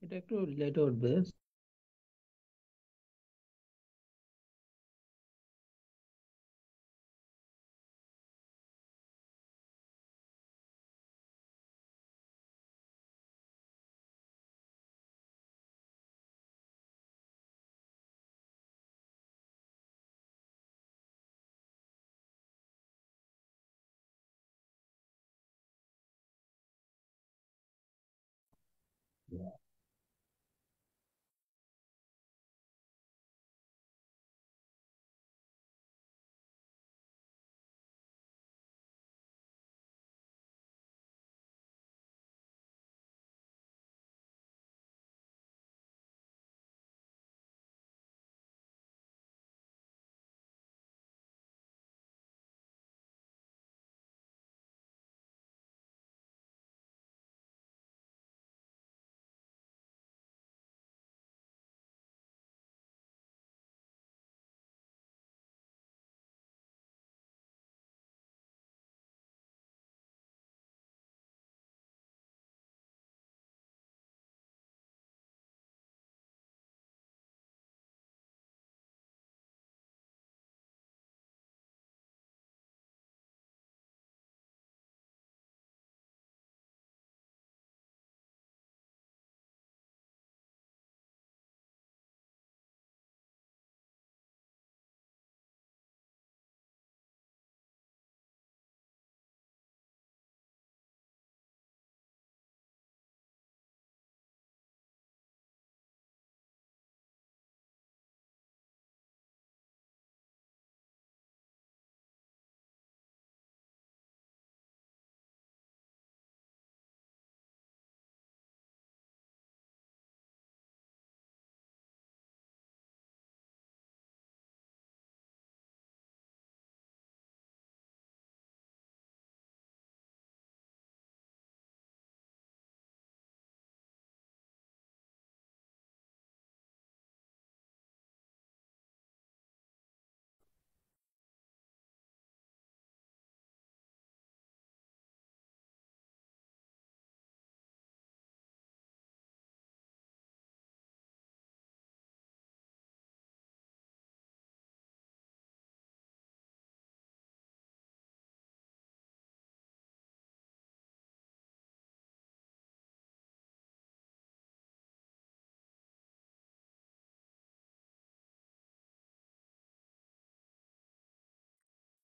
এটা একটু লেটে উঠবে।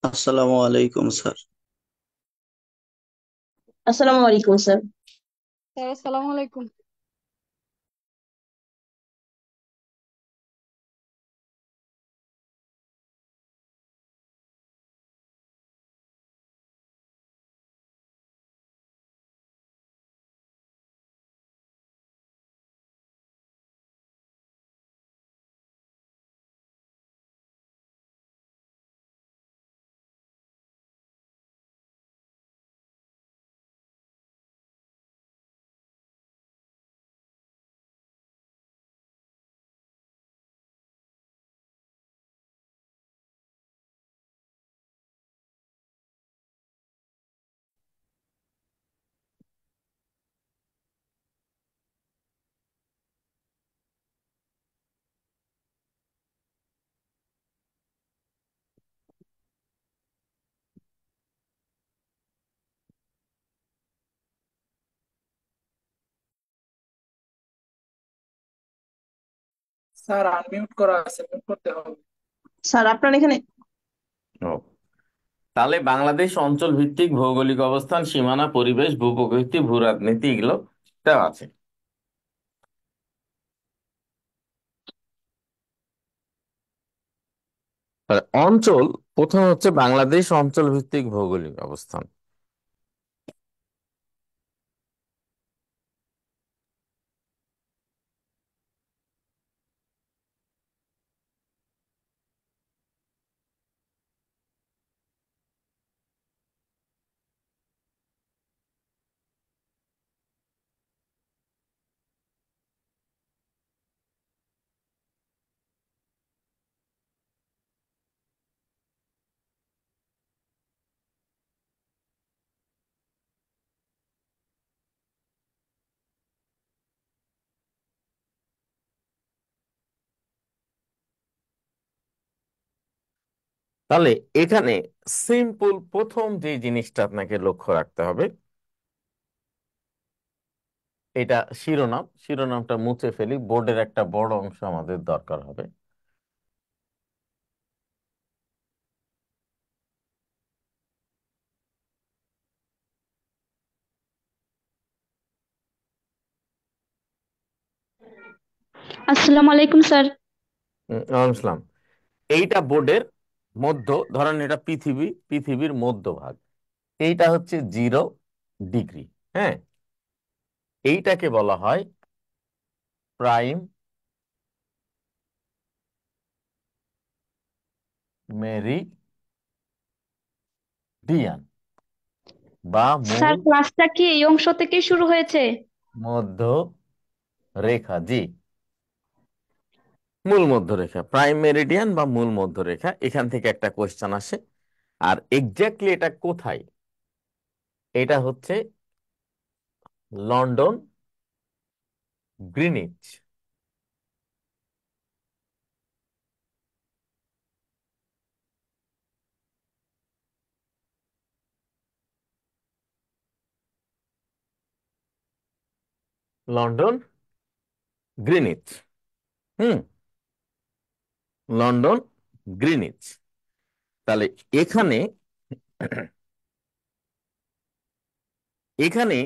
আসসালামু আলাইকুম স্যার। আসসালামু আলাইকুম স্যার। স্যার আসসালামু আলাইকুম। স্যার আনমিউট করা আছে, মিউট করতে হবে। স্যার আপনার এখানে ও, তাহলে বাংলাদেশ অঞ্চল ভিত্তিক ভৌগোলিক অবস্থান, সীমানা, পরিবেশ, ভূপ্রকৃতি, ভূরাজনীতি এগুলো দেওয়া আছে। তাহলে অঞ্চল, প্রথম হচ্ছে বাংলাদেশ অঞ্চল ভিত্তিক ভৌগোলিক অবস্থান। তাহলে এখানে সিম্পল প্রথম যে জিনিসটা আপনাকে লক্ষ্য রাখতে হবে, এটা শিরোনাম, শিরোনামটা মুছে ফেলি, বোর্ডের একটা বড় অংশ আমাদের দরকার হবে। আসসালামু আলাইকুম স্যার। ওয়ালাইকুম আসসালাম। এইটা বোর্ডের মধ্য, ধরেন এটা পৃথিবী, পৃথিবীর মধ্যভাগ, এইটা হচ্ছে 0 ডিগ্রি। হ্যাঁ, এইটাকে বলা হয় প্রাইম মেরিডিয়ান বা স্যার মূল ক্লাসটা কি এই অংশ থেকে শুরু হয়েছে? মধ্য রেখা। জি, মূল মধ্যরেখা, প্রাইম মেরিডিয়ান বা মূল মধ্যরেখা, এখান থেকে একটা কোয়েশ্চেন আসে। আর এক্স্যাক্টলি এটা কোথায়? এটা হচ্ছে লন্ডন, গ্রিনিচ। London, Greenwich. হুম, লন্ডন, গ্রিনিচ। তাহলে এখানে এখানে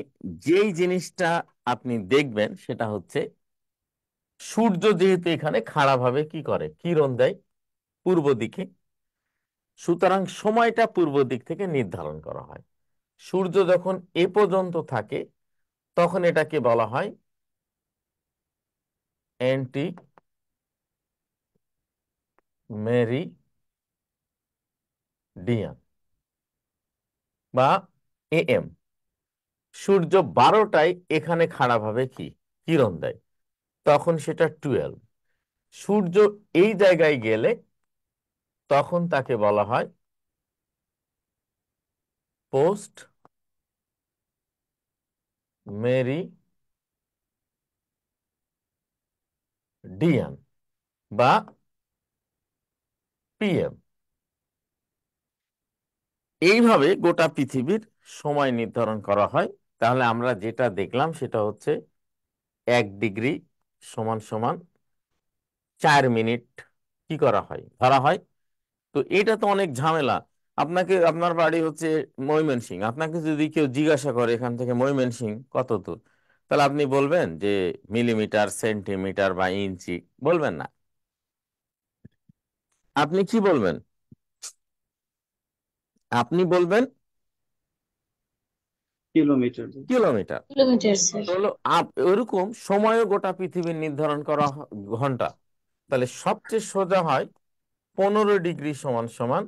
যেই জিনিসটা আপনি দেখবেন সেটা হচ্ছে সূর্য যেহেতু এখানে খাড়া ভাবে কি করে, কিরণ দেয় পূর্ব দিকে, সুতরাং সময়টা পূর্ব দিক থেকে নির্ধারণ করা হয়। সূর্য যখন এ পর্যন্ত থাকে তখন এটাকে বলা হয় অ্যান্টি মেরিডিয়ান বা এএম। সূর্য 12টায় এখানে খাড়া ভাবে কি কিরণ দেয়, তখন সেটা 12। সূর্য এই জায়গায় গেলে তখন তাকে বলা হয় পোস্ট মেরিডিয়ান বা পিএম। এইভাবে গোটা পৃথিবীর সময় নির্ধারণ করা হয়। তাহলে আমরা যেটা দেখলাম সেটা হচ্ছে 1 ডিগ্রি সমান সমান 4 মিনিট কি করা হয়, ধরা হয়। তো এটা তো অনেক ঝামেলা। আপনাকে, আপনার বাড়ি হচ্ছে ময়মনসিংহ, আপনাকে যদি কেউ জিজ্ঞাসা করে এখান থেকে ময়মনসিংহ কত দূর, তাহলে আপনি বলবেন যে মিলিমিটার, সেন্টিমিটার বা ইঞ্চি, বলবেন না। আপনি কি বলবেন? আপনি বলবেন কিলোমিটার। কিলোমিটার। Kilometre sir. হলো ওরকম সময়ও গোটা পৃথিবীর নির্ধারণ করা ঘন্টা। তাহলে সবচেয়ে সোজা হয় 15 ডিগ্রি সমান সমান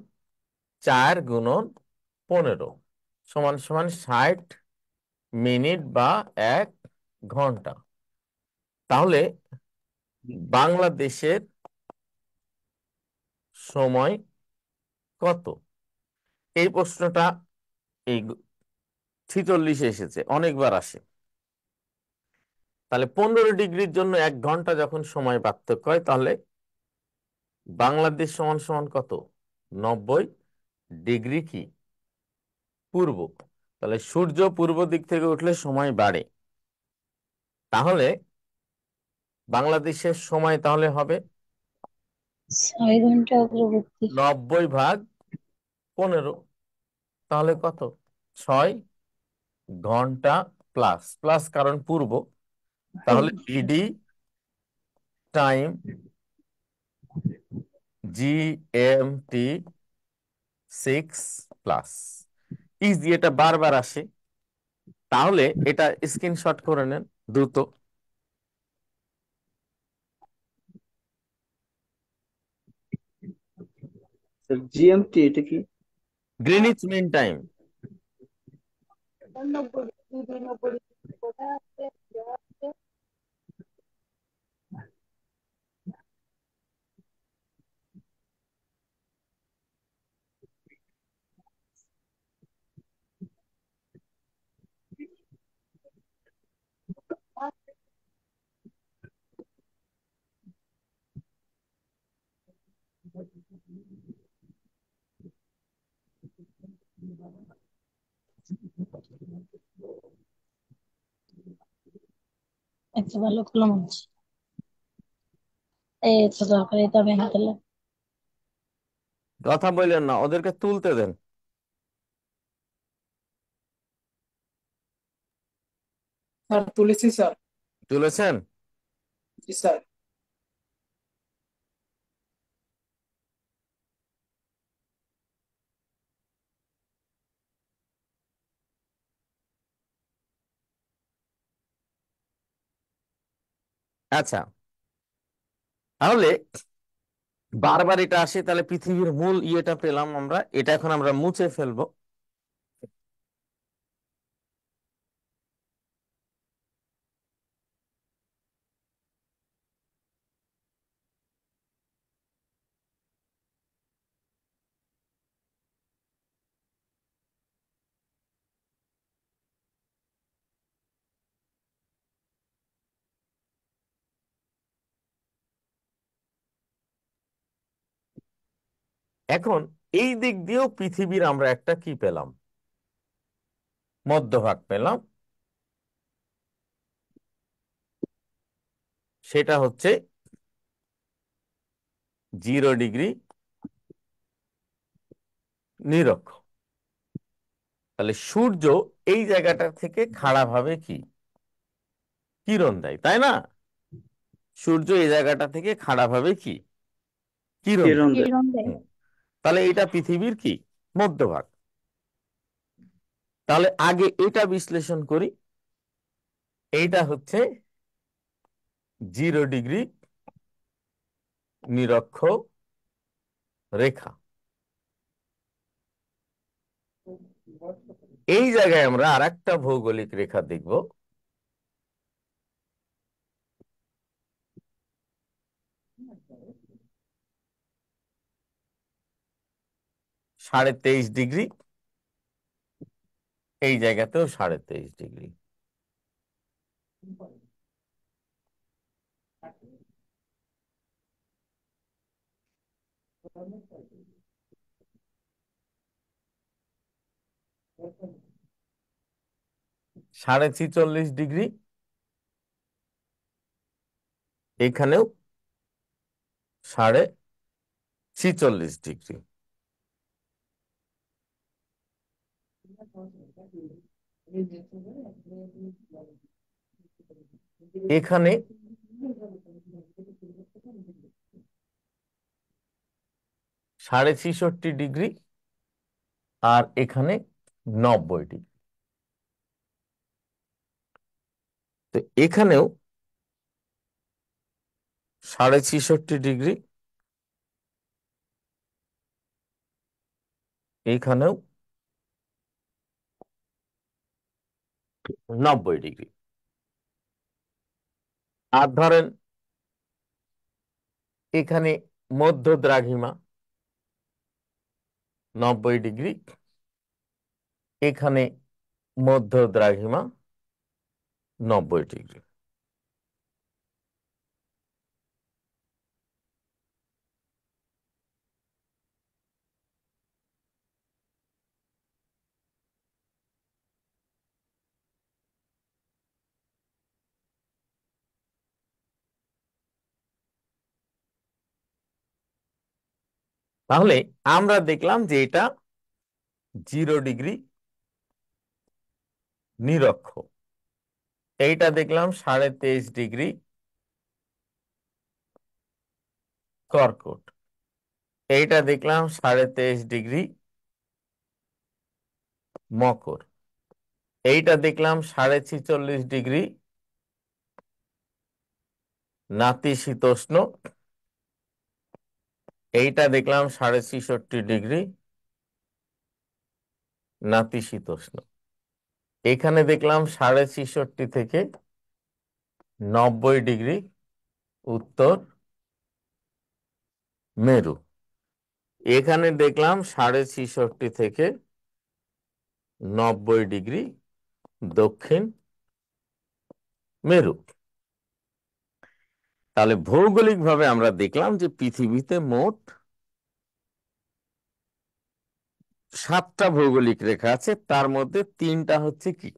4 × 15 সমান সমান 60 মিনিট বা 1 ঘন্টা। তাহলে বাংলাদেশের সময় কত? এই প্রশ্নটা এই 46-এ এসেছে, অনেকবার আসে। তাহলে 15 ডিগ্রির জন্য 1 ঘন্টা যখন সময় পার্থক্য হয়, তাহলে বাংলাদেশ সমান সমান কত? 90 ডিগ্রি কি পূর্ব। তাহলে সূর্য পূর্ব দিক থেকে উঠলে সময় বাড়ে। তাহলে বাংলাদেশের সময় তাহলে হবে 6 ঘন্টা অগ্রবর্তী। 90/15। তাহলে কত? 6 ঘন্টা প্লাস প্লাস, কারণ পূর্ব। তাহলে বিডি টাইম GMT 6+। ইজি, এটা বারবার আসে। তাহলে এটা স্ক্রিনশট করে নেন দ্রুত। জিএমটি এটা কি? Greenwich mean time. আচ্ছা ভালো করলাম হচ্ছে এই তো দরকার এটা আমি হাতে কথা বললেন না, ওদেরকে তুলতে দেন। স্যার তুলেছি স্যার। তুলেছেন? জি স্যার। আচ্ছা, তাহলে বারবার এটা আসে, তাহলে পৃথিবীর মূল ইয়েটা পেলাম আমরা, এটা এখন আমরা মুছে ফেলবো। এখন এই দিক দিয়েও পৃথিবীর আমরা একটা কি পেলাম, মধ্যভাগ পেলাম। সেটা হচ্ছে 0 ডিগ্রি নিরক্ষ। তাহলে সূর্য এই জায়গাটা থেকে খাড়া ভাবে কি কিরণ দেয়, তাই না? সূর্য এই জায়গাটা থেকে খাড়া ভাবে কি কিরণ দেয়। কিরণ দেয়। কিরণ দেয়। হুম। তাহলে এটা পৃথিবীর কি মধ্যভাগ। তাহলে আগে এটা বিশ্লেষণ করি। এইটা হচ্ছে 0 ডিগ্রি নিরক্ষ রেখা। এই জায়গায় আমরা আর একটা ভৌগোলিক রেখা দেখব। -23.5 ডিগ্রি, এই জায়গাতেও 23.5 ডিগ্রি। -46 ডিগ্রি, এখানেও 46.5 ডিগ্রি। এখানে 66.5 ডিগ্রি, আর এখানে 90 ডিগ্রি। তো এখানেও 66.5 ডিগ্রি, এখানেও 90 ডিগ্রি। আর ধরেন এখানে মধ্য দ্রাঘিমা 90 ডিগ্রি, এখানে মধ্য দ্রাঘিমা 90 ডিগ্রি। তাহলে আমরা দেখলাম যে এটা 0 ডিগ্রি নিরক্ষ। এইটা দেখলাম 23.5 ডিগ্রি কর্কট। এইটা দেখলাম 23.5 ডিগ্রি মকর। এইটা দেখলাম 46.5 ডিগ্রি নাতিশীতোষ্ণ। এইটা দেখলাম 66.5 ডিগ্রি নাতিশীতোষ্ণ। এখানে দেখলাম 66.5 থেকে 90 ডিগ্রি উত্তর মেরু। এখানে দেখলাম 66.5 থেকে 90 ডিগ্রি দক্ষিণ মেরু। তাহলে ভৌগোলিকভাবে আমরা দেখলাম যে পৃথিবীতে মোট 7টা ভৌগোলিক রেখা আছে, তার মধ্যে 3টা হচ্ছে কি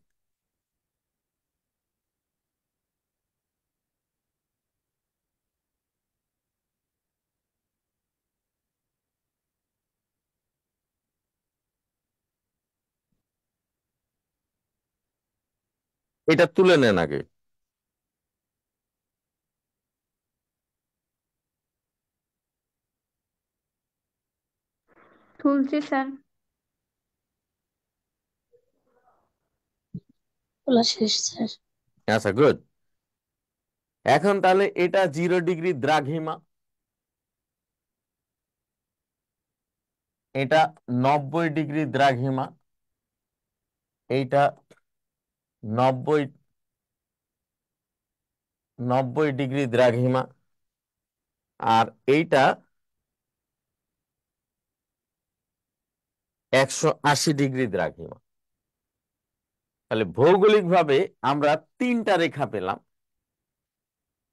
এটা তুলে নেন আগে। তুলছি স্যার। খোলা শেষ স্যার। আচ্ছা, গুড। এখন তাহলে এটা 0 ডিগ্রি দ্রাঘিমা, এটা 90 ডিগ্রি দ্রাঘিমা, এইটা 90 90 ডিগ্রি দ্রাঘিমা, আর এইটা 180 ডিগ্রি দ্রাঘিমা। তাহলে ভৌগোলিক ভাবে আমরা তিনটা রেখা পেলাম।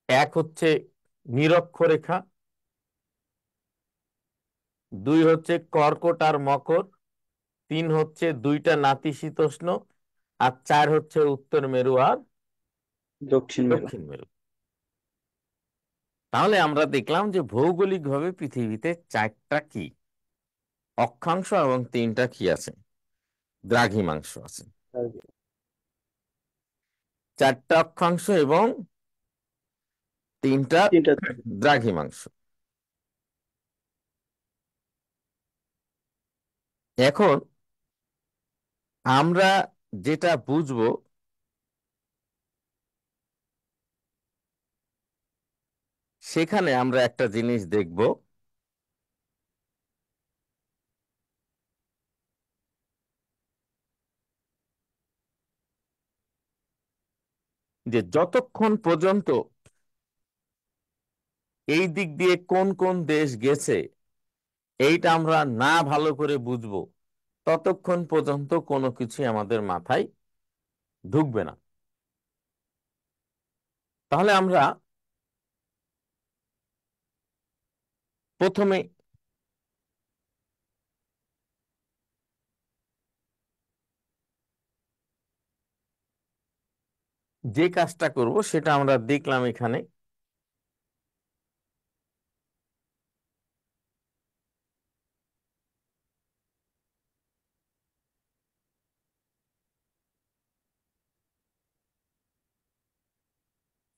এক হচ্ছে নিরক্ষরেখা, দুই হচ্ছে কর্কট আর মকর, তিন হচ্ছে দুইটা নাতিশীতোষ্ণ, আর চার হচ্ছে উত্তর মেরু আর দক্ষিণ মেরু। দক্ষিণ মেরু। তাহলে আমরা দেখলাম যে ভৌগোলিকভাবে পৃথিবীতে চারটা কি অক্ষাংশ এবং তিনটা কি আছে, দ্রাঘিমাংশ আছে। চারটা অক্ষাংশ এবং তিনটা তিনটা। দ্রাঘিমাংশ। এখন আমরা যেটা বুঝবো, সেখানে আমরা একটা জিনিস দেখব, যে যতক্ষণ পর্যন্ত এই দিক দিয়ে কোন কোন দেশ গেছে এইটা আমরা না ভালো করে বুঝবো, ততক্ষণ পর্যন্ত কোনো কিছু আমাদের মাথায় ঢুকবে না। তাহলে আমরা প্রথমে যে কাজটা করব সেটা আমরা দেখলাম এখানে।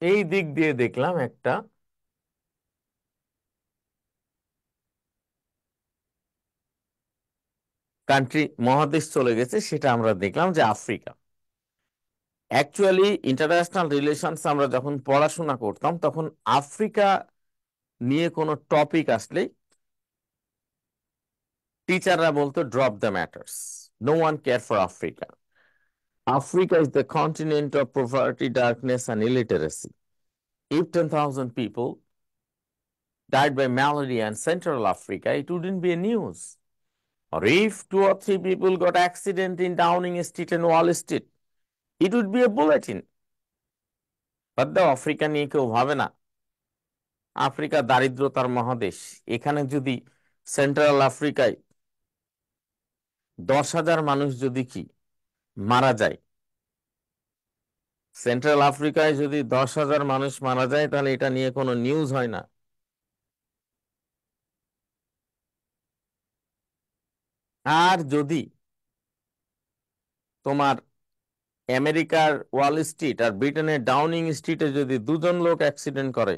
এই দিক দিয়ে দেখলাম একটা কান্ট্রি, মহাদেশ চলে গেছে, সেটা আমরা দেখলাম যে আফ্রিকা। অ্যাকচুয়ালি ইন্টারন্যাশনাল রিলেশনস আমরা যখন পড়াশোনা করতাম তখন আফ্রিকা নিয়ে কোনো টপিক আসলে টিচাররা বলতো drop the matters, no one care for Africa. Africa is the continent of poverty, darkness and illiteracy. If 10,000 people died by malaria in Central Africa, it wouldn't be a news. Or if two or three people got accident in Downing Street and Wall Street, it would be a bulletin. But the Africa নিয়ে কেউ ভাবে না। Africa দারিদ্রতার মহাদেশ। এখানে যদি central আফ্রিকায় 10,000 মানুষ যদি কি মারা যায়, সেন্ট্রাল আফ্রিকায় যদি 10,000 মানুষ মারা যায়, তাহলে এটা নিয়ে কোনো নিউজ হয় না। আর যদি তোমার আমেরিকার ওয়াল স্ট্রিট আর ব্রিটেনের ডাউনিং স্ট্রিটে যদি দুজন লোক অ্যাক্সিডেন্ট করে,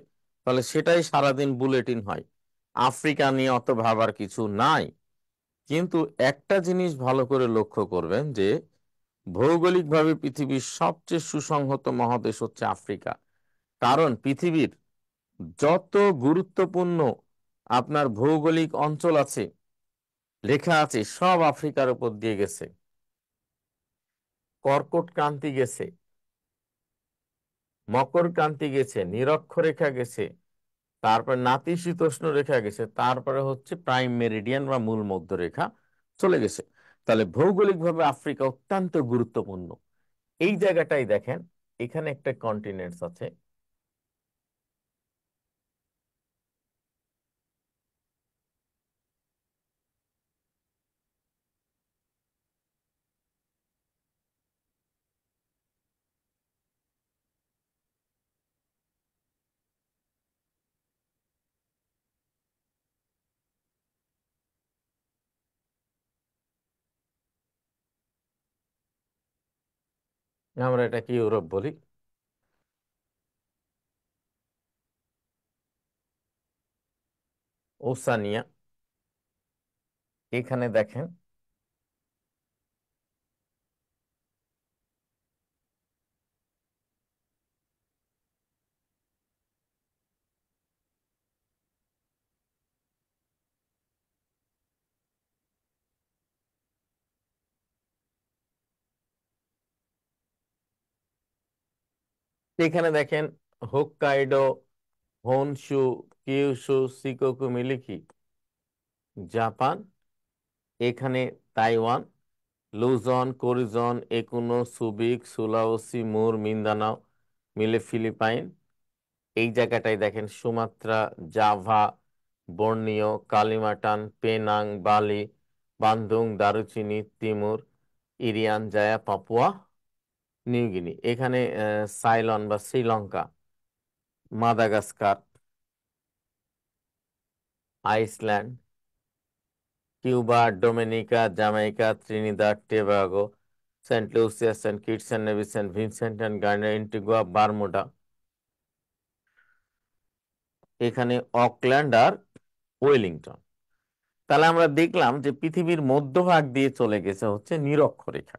তাহলে সেটাই সারাদিন বুলেটিন হয়। আফ্রিকা নিয়ে অত ভাবার কিছু নাই। কিন্তু একটা জিনিস ভালো করে লক্ষ্য করবেন যে ভৌগোলিকভাবে পৃথিবীর সবচেয়ে সুসংহত মহাদেশ হচ্ছে আফ্রিকা। কারণ পৃথিবীর যত গুরুত্বপূর্ণ আপনার ভৌগোলিক অঞ্চল আছে, লেখা আছে, সব আফ্রিকার উপর দিয়ে গেছে। কর্কট ক্রান্তি গেছে, মকর ক্রান্তি গেছে, নিরক্ষরেখা গেছে, তারপর নাতিশীতোষ্ণ রেখা গেছে, তারপরে হচ্ছে প্রাইম মেরিডিয়ান বা মূল মধ্যরেখা চলে গেছে। তাহলে ভৌগোলিকভাবে আফ্রিকা অত্যন্ত গুরুত্বপূর্ণ। এই জায়গাটাই দেখেন, এখানে একটা কন্টিনেন্টস আছে, আমরা এটাকে ইউরোপ বলি। ওসানিয়া, এখানে দেখেন এখানে দেখেন হোক্কাইডো, হোনশু, কিউশু, সিকোকু মিলিকি জাপান, এখানে তাইওয়ান, লুজন, কোরিজন, একুনো, সুবিক, সুলাওসি, মুর, মিন্দানাও মিলে ফিলিপাইন। এই জায়গাটায় দেখেন Sumatra, Java, Borneo, Kalimantan, Penang, Bali, Bandung, দারুচিনি, Timor, Irian Jaya, Papua New Guinea. এখানে সাইলন বা Sri Lanka, Madagascar, Iceland, Cuba, Dominica, Jamaica, Trinidad, Tobago, Saint Lucia, Saint Kitts and Nevis, Saint Vincent and Guyana, Antigua, Bermuda, এখানে Auckland আর Wellington. তাহলে আমরা দেখলাম যে পৃথিবীর মধ্যভাগ দিয়ে চলে গেছে হচ্ছে নিরক্ষরেখা।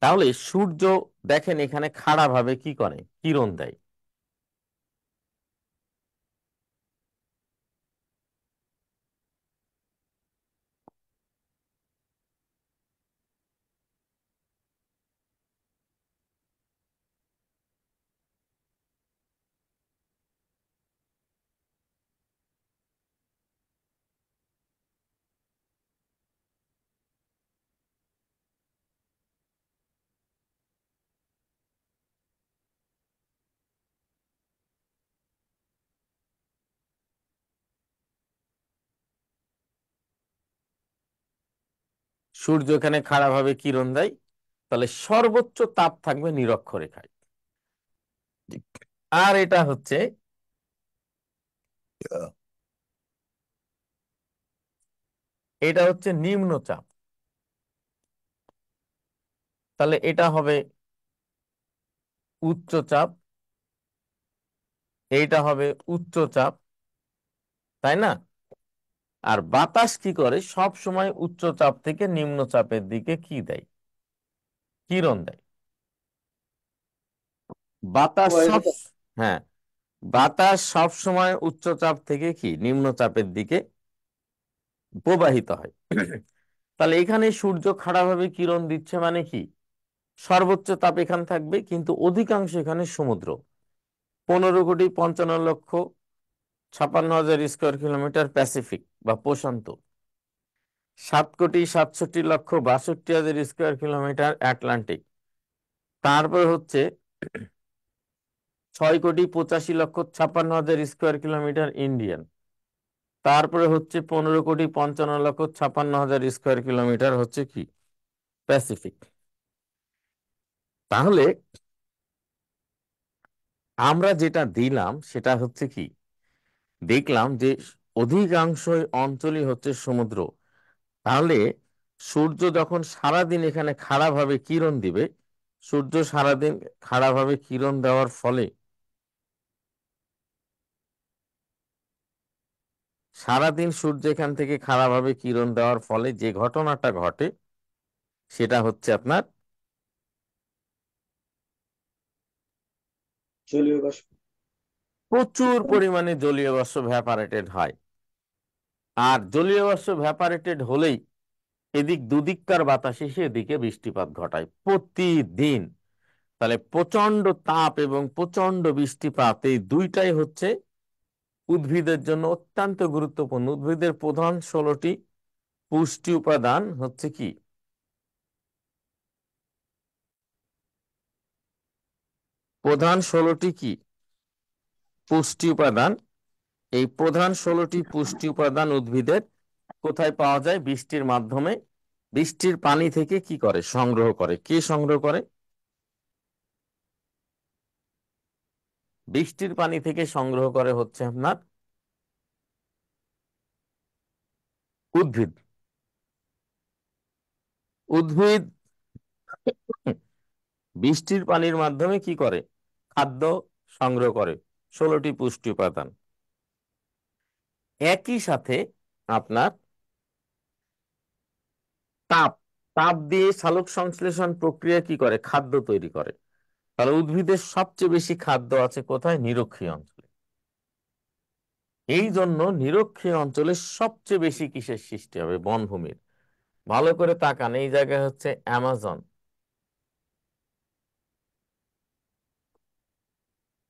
তাহলে সূর্য দেখেন এখানে খাড়া ভাবে কি করে, কিরণ দেয়। সূর্য এখানে খাড়া ভাবে কিরণ দেয়, তাহলে সর্বোচ্চ তাপ থাকবে নিরক্ষরেখায়। আর এটা হচ্ছে নিম্নচাপ। তাহলে এটা হবে উচ্চচাপ, এইটা হবে উচ্চচাপ, তাই না? আর বাতাস কি করে, সব সময় উচ্চচাপ থেকে নিম্নচাপের দিকে কি দেয়, কিরণ দেয়। বাতাস সব, হ্যাঁ, বাতাস সব সময় উচ্চচাপ থেকে কি নিম্নচাপের দিকে প্রবাহিত হয়। তাহলে এখানে সূর্য খাড়াভাবে কিরণ দিচ্ছে মানে কি, সর্বোচ্চ তাপ এখানে থাকবে, কিন্তু অধিকাংশ এখানে সমুদ্র। 15,55,56,000 স্কোয়ার কিলোমিটার প্যাসিফিক বা প্রশান্ত, 7,67,62,62,000 স্কোয়ার কিলোমিটার আটলান্টিক, তারপর হচ্ছে 6,85,56,56,000 ইন্ডিয়ান, তারপরে হচ্ছে 15,55,56,000 হচ্ছে কি প্যাসিফিক। তাহলে আমরা যেটা দিলাম সেটা হচ্ছে কি, দেখলাম যে অধিকাংশ অঞ্চলই হচ্ছে সমুদ্র। তাহলে সূর্য যখন সারাদিন এখানে খাড়াভাবে কিরণ দিবে, সূর্য সারাদিন খাড়াভাবে কিরণ দেওয়ার ফলে সারাদিন সূর্য এখান থেকে খাড়াভাবে কিরণ দেওয়ার ফলে যে ঘটনাটা ঘটে সেটা হচ্ছে আপনার জলীয় বাষ্প। প্রচুর পরিমাণে জলীয় বাষ্প ভ্যাপারেটেড হয়। আর জলীয় বাষ্প ভ্যাপারেটেড হলেই এদিক দুদিককার বাতাস এসে এদিকে বৃষ্টিপাত ঘটায় প্রতিদিন। তাহলে প্রচন্ড তাপ এবং প্রচন্ড বৃষ্টিপাত, এই দুইটাই হচ্ছে উদ্ভিদের জন্য অত্যন্ত গুরুত্বপূর্ণ। উদ্ভিদের প্রধান 16টি পুষ্টি উপাদান হচ্ছে কি, প্রধান 16টি কি পুষ্টি উপাদান। এই প্রধান 16টি পুষ্টি উপাদান উদ্ভিদের কোথায় পাওয়া যায়, বৃষ্টির মাধ্যমে। বৃষ্টির পানি থেকে কি করে, সংগ্রহ করে। কে সংগ্রহ করে? বৃষ্টির পানি থেকে সংগ্রহ করে হচ্ছে আপনার উদ্ভিদ। উদ্ভিদ বৃষ্টির পানির মাধ্যমে কি করে? খাদ্য সংগ্রহ করে, 16টি পুষ্টি উপাদান। একই সাথে আপনার তাপ তাপ দিয়ে সালোক সংশ্লেষণ প্রক্রিয়া কি করে? খাদ্য তৈরি করে। তাহলে উদ্ভিদের সবচেয়ে বেশি খাদ্য আছে কোথায়? নিরক্ষীয় অঞ্চলে। এই জন্য নিরক্ষীয় অঞ্চলে সবচেয়ে বেশি কিসের সৃষ্টি হবে? বনভূমির। ভালো করে তাকান, এই জায়গায় হচ্ছে অ্যামাজন,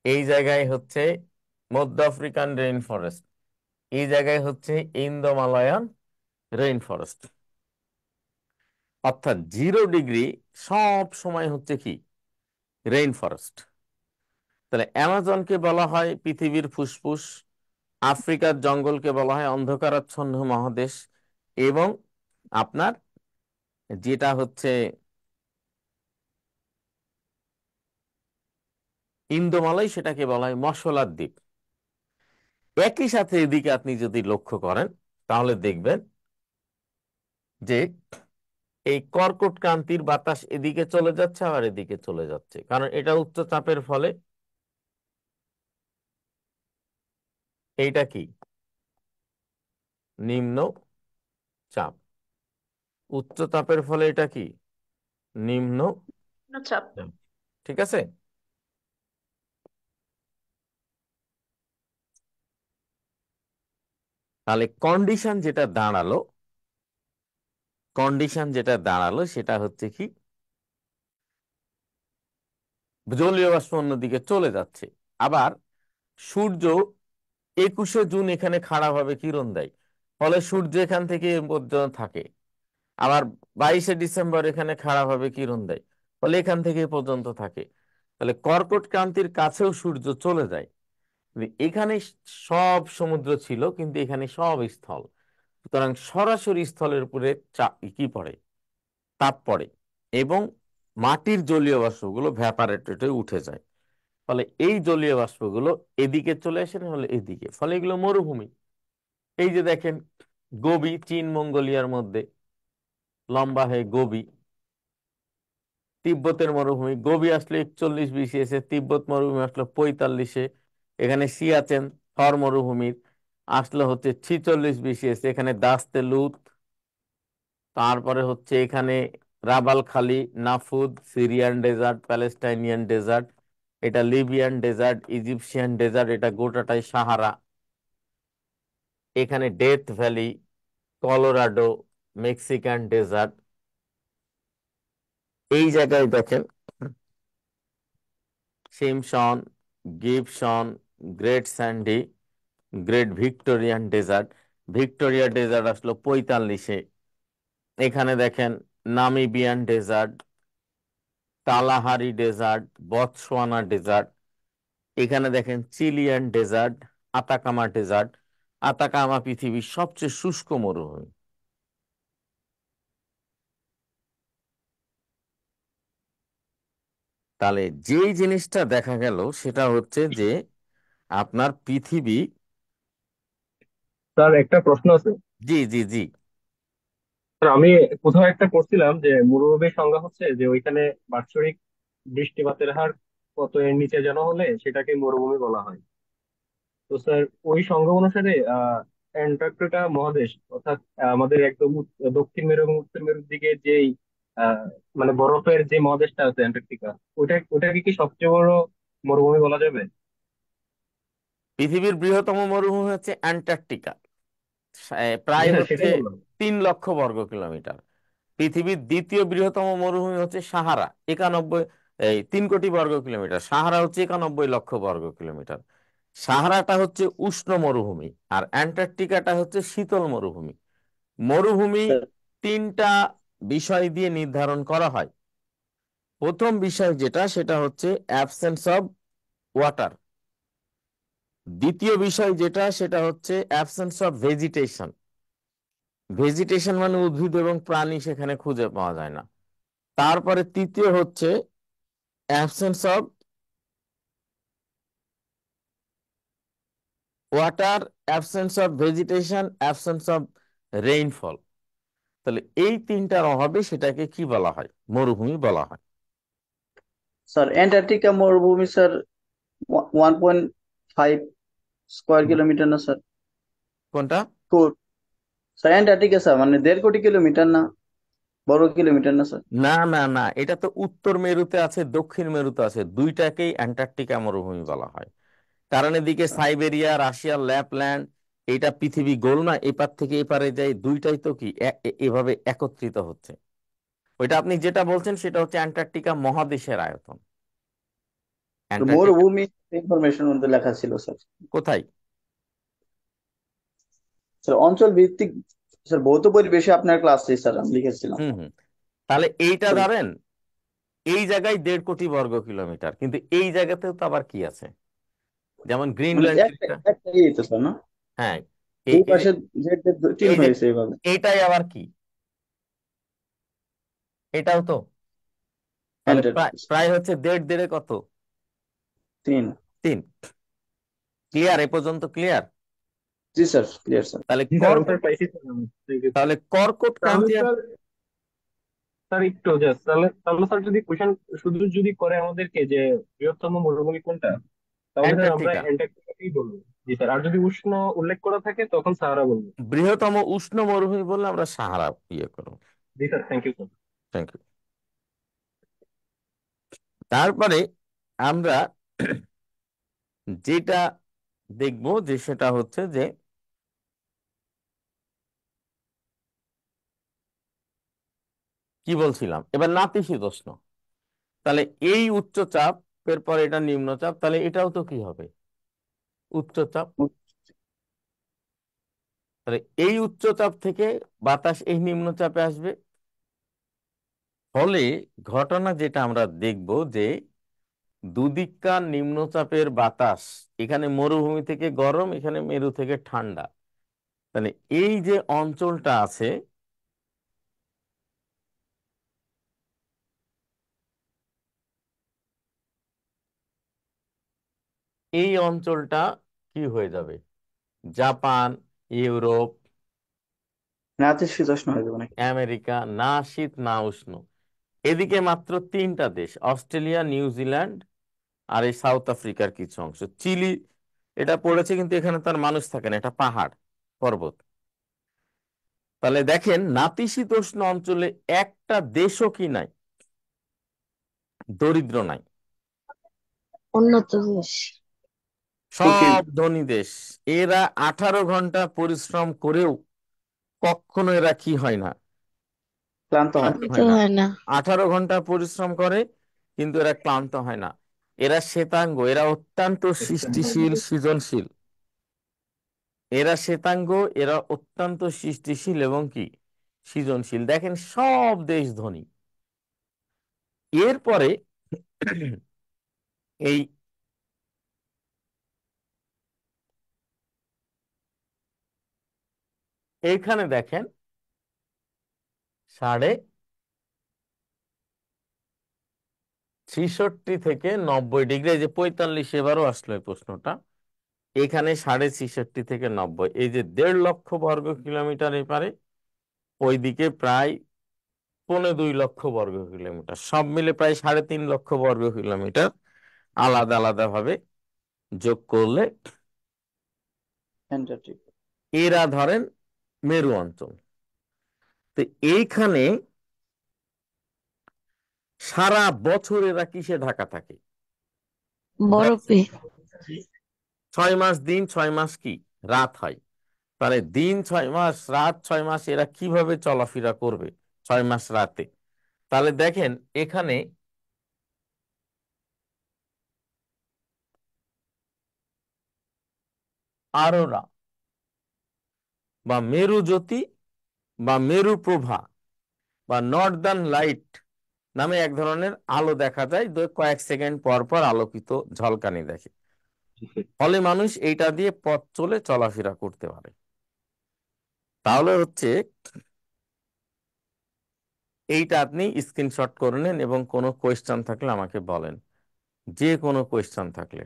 এই জায়গায় হচ্ছে মধ্য আফ্রিকান রেইন ফরেস্ট, এই জায়গায় হচ্ছে ইন্দো মালয়ান রেইন ফরেস্ট। অর্থাৎ 0 ডিগ্রি সব সময় হচ্ছে কি? Rain forest. তাহলে অ্যামাজনকে বলা হয় পৃথিবীর ফুসফুস, আফ্রিকার জঙ্গলকে বলা হয় অন্ধকারাচ্ছন্ন মহাদেশ, এবং আপনার যেটা হচ্ছে ইন্দোমালয় সেটাকে বলা হয় মশলার দ্বীপ। একই সাথে এদিকে আপনি যদি লক্ষ্য করেন তাহলে দেখবেন যে এই কর্কট ক্রান্তির বাতাস এদিকে চলে যাচ্ছে আবার এদিকে চলে যাচ্ছে, কারণ এটা উচ্চচাপের ফলে। এইটা কি? নিম্ন চাপ। উচ্চচাপের ফলে এটা কি? নিম্ন আচ্ছা। চাপ। ঠিক আছে। তাহলে কন্ডিশন যেটা দাঁড়ালো সেটা হচ্ছে কি? জলীয় বাষ্প অন্যদিকে চলে যাচ্ছে। আবার সূর্য 21শে জুন এখানে খাড়াভাবে কিরণ দেয়, ফলে সূর্য এখান থেকে এ পর্যন্ত থাকে। আবার 22শে ডিসেম্বর এখানে খাড়াভাবে কিরণ দেয়, ফলে এখান থেকে এ পর্যন্ত থাকে। তাহলে কর্কট ক্রান্তির কাছেও সূর্য চলে যায়। এখানে সব সমুদ্র ছিল, কিন্তু এখানে সব স্থল। সুতরাং সরাসরি স্থলের উপরে কি পড়ে? তাপ পড়ে, এবং মাটির জলীয় বাষ্পগুলো ভ্যাপারেটরে উঠে যায়। ফলে এই জলীয় বাষ্পগুলো এদিকে চলে আসে না হলে এদিকে, ফলে এগুলো মরুভূমি। এই যে দেখেন গোবি, চীন মঙ্গোলিয়ার মধ্যে লম্বা হয়ে গোবি, তিব্বতের মরুভূমি। গোবি আসলে 41 BCS, তিব্বত মরুভূমি আসলো 45-এ। এখানে সিয়াচেন থর মরুভূমির আসলে হচ্ছে 46 BCS, এখানে দাস্তে লুত। তারপরে হচ্ছে এখানে Rub al Khali, Nafud, Syrian Desert, Palestinian Desert, এটা লিবিয়ান ডেজার্ট, ইজিপশিয়ান ডেজার্ট, এটা গোটাটাই সাহারা। এখানে Death Valley, Colorado, Mexican Desert. এই জায়গায় দেখেন Simpson, Gibson, Great Sandy, Great Victorian Desert. Victoria Desert আসলো 45-এ। এখানে দেখেন Namibian Desert, Kalahari Desert, Botswana Desert. এখানে দেখেন Chilean Desert, Atacama Desert. Atacama পৃথিবীর সবচেয়ে শুষ্ক মরুভূমি। তাহলে যেই জিনিসটা দেখা গেল সেটা হচ্ছে যে আপনার পৃথিবী। স্যার একটা প্রশ্ন আছে। জি জি জি। স্যার আমি কোথাও একটা পড়ছিলাম যে মরুভূমির সংজ্ঞা হচ্ছে যে ওইখানে বাৎসরিক বৃষ্টিপাতের হার কত এর নিচে যেন হলে সেটাকে মরুভূমি বলা হয়। তো স্যার ওই সংজ্ঞা অনুসারে অ্যান্টার্কটিকা মহাদেশ অর্থাৎ আমাদের একদম দক্ষিণ মেরু এবং উত্তর মেরুর দিকে যেই আহ মানে বরফের যে মহাদেশটা আছে অ্যান্টার্কটিকা, ওটাকে কি সবচেয়ে বড় মরুভূমি বলা যাবে? পৃথিবীর বৃহত্তম মরুভূমি হচ্ছে অ্যান্টার্কটিকা, জি প্রায় স্যার, হচ্ছে সেটাই বললাম। 3 লক্ষ বর্গ কিলোমিটার। পৃথিবীর দ্বিতীয় বৃহত্তম মরুভূমি হচ্ছে সাহারা, 3 কোটি বর্গ কিলোমিটার। সাহারা হচ্ছে 91 লক্ষ বর্গ কিলোমিটার। সাহারাটা হচ্ছে উষ্ণ মরুভূমি, আর অ্যান্টার্কটিকাটা হচ্ছে শীতল মরুভূমি। মরুভূমি স্যার 3টা বিষয় দিয়ে নির্ধারণ করা হয়। প্রথম বিষয় যেটা, সেটা হচ্ছে অ্যাবসেন্স অফ ওয়াটার। দ্বিতীয় বিষয় যেটা, সেটা হচ্ছে অ্যাবসেন্স অফ ভেজিটেশন। ভেজিটেশন মানে উদ্ভিদ এবং প্রাণী সেখানে খুঁজে পাওয়া যায় না। তারপরে তৃতীয় হচ্ছে absence of water, absence of vegetation, absence of rainfall. তাহলে এই 3টার অভাবে সেটাকে কি বলা হয়? মরুভূমি বলা হয়। স্যার অ্যান্টার্কটিকা মরুভূমি স্যার 1.5 স্কোয়ার কিলোমিটার না স্যার? কোনটা? স্যার অ্যান্টার্কটিকা স্যার মানে 1.5 কোটি কিলোমিটার না, বর্গ কিলোমিটার না স্যার? না না না, এটা তো উত্তর মেরুতে আছে, দক্ষিণ মেরুতে আছে, দুইটাকেই অ্যান্টার্কটিকা মরুভূমি বলা হয়। কারণ এদিকে সাইবেরিয়া, রাশিয়ার ল্যাপল্যান্ড, এটা পৃথিবী গোল না, এপার থেকে এপারে যাই, দুইটাই তো কি এভাবে একত্রিত হচ্ছে। ওইটা আপনি যেটা বলছেন সেটা হচ্ছে অ্যান্টার্কটিকা মহাদেশের আয়তন। তো অ্যান্টার্কটিকা মরুভূমি ইনফরমেশন মধ্যে লেখা ছিল স্যার। কোথায়? স্যার অঞ্চল ভিত্তিক স্যার ভৌত পরিবেশে আপনার ক্লাসে স্যার আমি লিখেছিলাম। হুম হুম। তাহলে এইটা সরি, ধরেন, এই জায়গায় 1.5 কোটি বর্গ কিলোমিটার, কিন্তু এই জায়গাতেও তো আবার কি আছে, যেমন মানে গ্রিনল্যান্ড একটা একটা। একটা ইয়ে তো স্যার না, হ্যাঁ, দুই এই এই পাশে জেড টিল এই যে হয়েছে এইভাবে। এইটাই আবার কি, এটাও তো। তাহলে প্রায় অ্যান্টার্কটিকা প্রায় হচ্ছে দেড় দেড়ে কত, 3। 3। ক্লিয়ার? এ পর্যন্ত ক্লিয়ার? জি স্যার, ক্লিয়ার স্যার। তাহলে জি স্যার, কর্কট, আনসার পাইছি স্যার আমি। Thank you sir. তাহলে কর্কট আমি ক্রান্তীয়। স্যার, স্যার একটু জাস্ট তাহলে তাহলে স্যার যদি কোশ্চেন শুধু যদি করে আমাদেরকে যে বৃহত্তম মরুভূমি কোনটা, তাহলে স্যার আমরা অ্যান্টার্কটিকা। অ্যান্টার্কটিকাই বলবো। জি স্যার, আর যদি উষ্ণ উল্লেখ করা থাকে তখন সাহারা বলবো। বৃহত্তম উষ্ণ মরুভূমি বললে আমরা সাহারা ইয়ে করব। জি sir, thank you sir. Thank you. তারপরে আমরা যেটা দেখব যে সেটা হচ্ছে যে কি বলছিলাম, এবার নাতিশীতোষ্ণ। তাহলে এই উচ্চচাপের পরে এটা নিম্নচাপ, তাহলে এটাও তো কি হবে, উচ্চচাপ। তাহলে এই উচ্চচাপ থেকে বাতাস এই নিম্নচাপে আসবে। ফলে ঘটনা যেটা আমরা দেখব যে দুদিককার নিম্নচাপের বাতাস, এখানে মরুভূমি থেকে গরম, এখানে মেরু থেকে ঠান্ডা। তাহলে এই যে অঞ্চলটা আছে, এই অঞ্চলটা কি হয়ে যাবে, জাপান, ইউরোপ, নাতিশীতোষ্ণ হয়ে যাবে নাকি? আমেরিকা, না শীত না উষ্ণ। এদিকে মাত্র 3টা দেশ, অস্ট্রেলিয়া, নিউজিল্যান্ড, আর এই সাউথ আফ্রিকার কিছু অংশ, চিলি। এটা পড়েছে কিন্তু এখানে তার মানুষ থাকে না, এটা পাহাড় পর্বত। তাহলে দেখেন নাতিশীতোষ্ণ অঞ্চলে একটা দেশও কি নাই, দরিদ্র নাই, উন্নত দেশ। সুখী। সব ধনী দেশ। এরা 18 ঘন্টা পরিশ্রম করেও কখনো এরা কি হয় না, ক্লান্ত হয় ক্লান্ত না। তো হয় না। হয় না। 18 ঘন্টা পরিশ্রম করে কিন্তু এরা ক্লান্ত হয় না। এরা শ্বেতাঙ্গ, এরা অত্যন্ত সৃষ্টিশীল, সৃজনশীল। এরা শ্বেতাঙ্গ, এরা অত্যন্ত সৃষ্টিশীল এবং কি সৃজনশীল। দেখেন সব দেশ ধনী। এরপরে এই এইখানে দেখেন 63 থেকে 90 ডিগ্রি, এই যে 45, এবারও আসলো এই প্রশ্নটা। এখানে 63.5 থেকে 90, এই যে 1.5 লক্ষ বর্গ কিলোমিটার এপারে, ওইদিকে প্রায় 2.25 লক্ষ বর্গ কিলোমিটার, সব মিলে প্রায় 3.5 লক্ষ বর্গ কিলোমিটার। আলাদা আলাদা ভাবে যোগ করলে অ্যান্টার্কটিকা। এরা ধরেন মেরু অঞ্চল। তো এইখানে সারা বছর এরা কিসে ঢাকা থাকে? বরফে। 6 মাস দিন, 6 মাস কি রাত হয়। তাহলে দিন 6 মাস, রাত 6 মাস, এরা কিভাবে চলাফেরা করবে 6 মাস রাতে? তাহলে দেখেন এখানে আরোরা বা মেরু জ্যোতি বা মেরু প্রভা বা নর্দার্ন লাইট নামে এক ধরনের আলো দেখা যায়, কয়েক সেকেন্ড পর পর আলোকিত ঝলকানি দেখে। ফলে মানুষ এইটা দিয়ে পথ চলে চলাফেরা করতে পারে। তাহলে হচ্ছে এইটা আপনি স্ক্রিনশট করে নেন এবং কোনো কোয়েশ্চেন থাকলে আমাকে বলেন, যে কোনো কোয়েশ্চেন থাকলে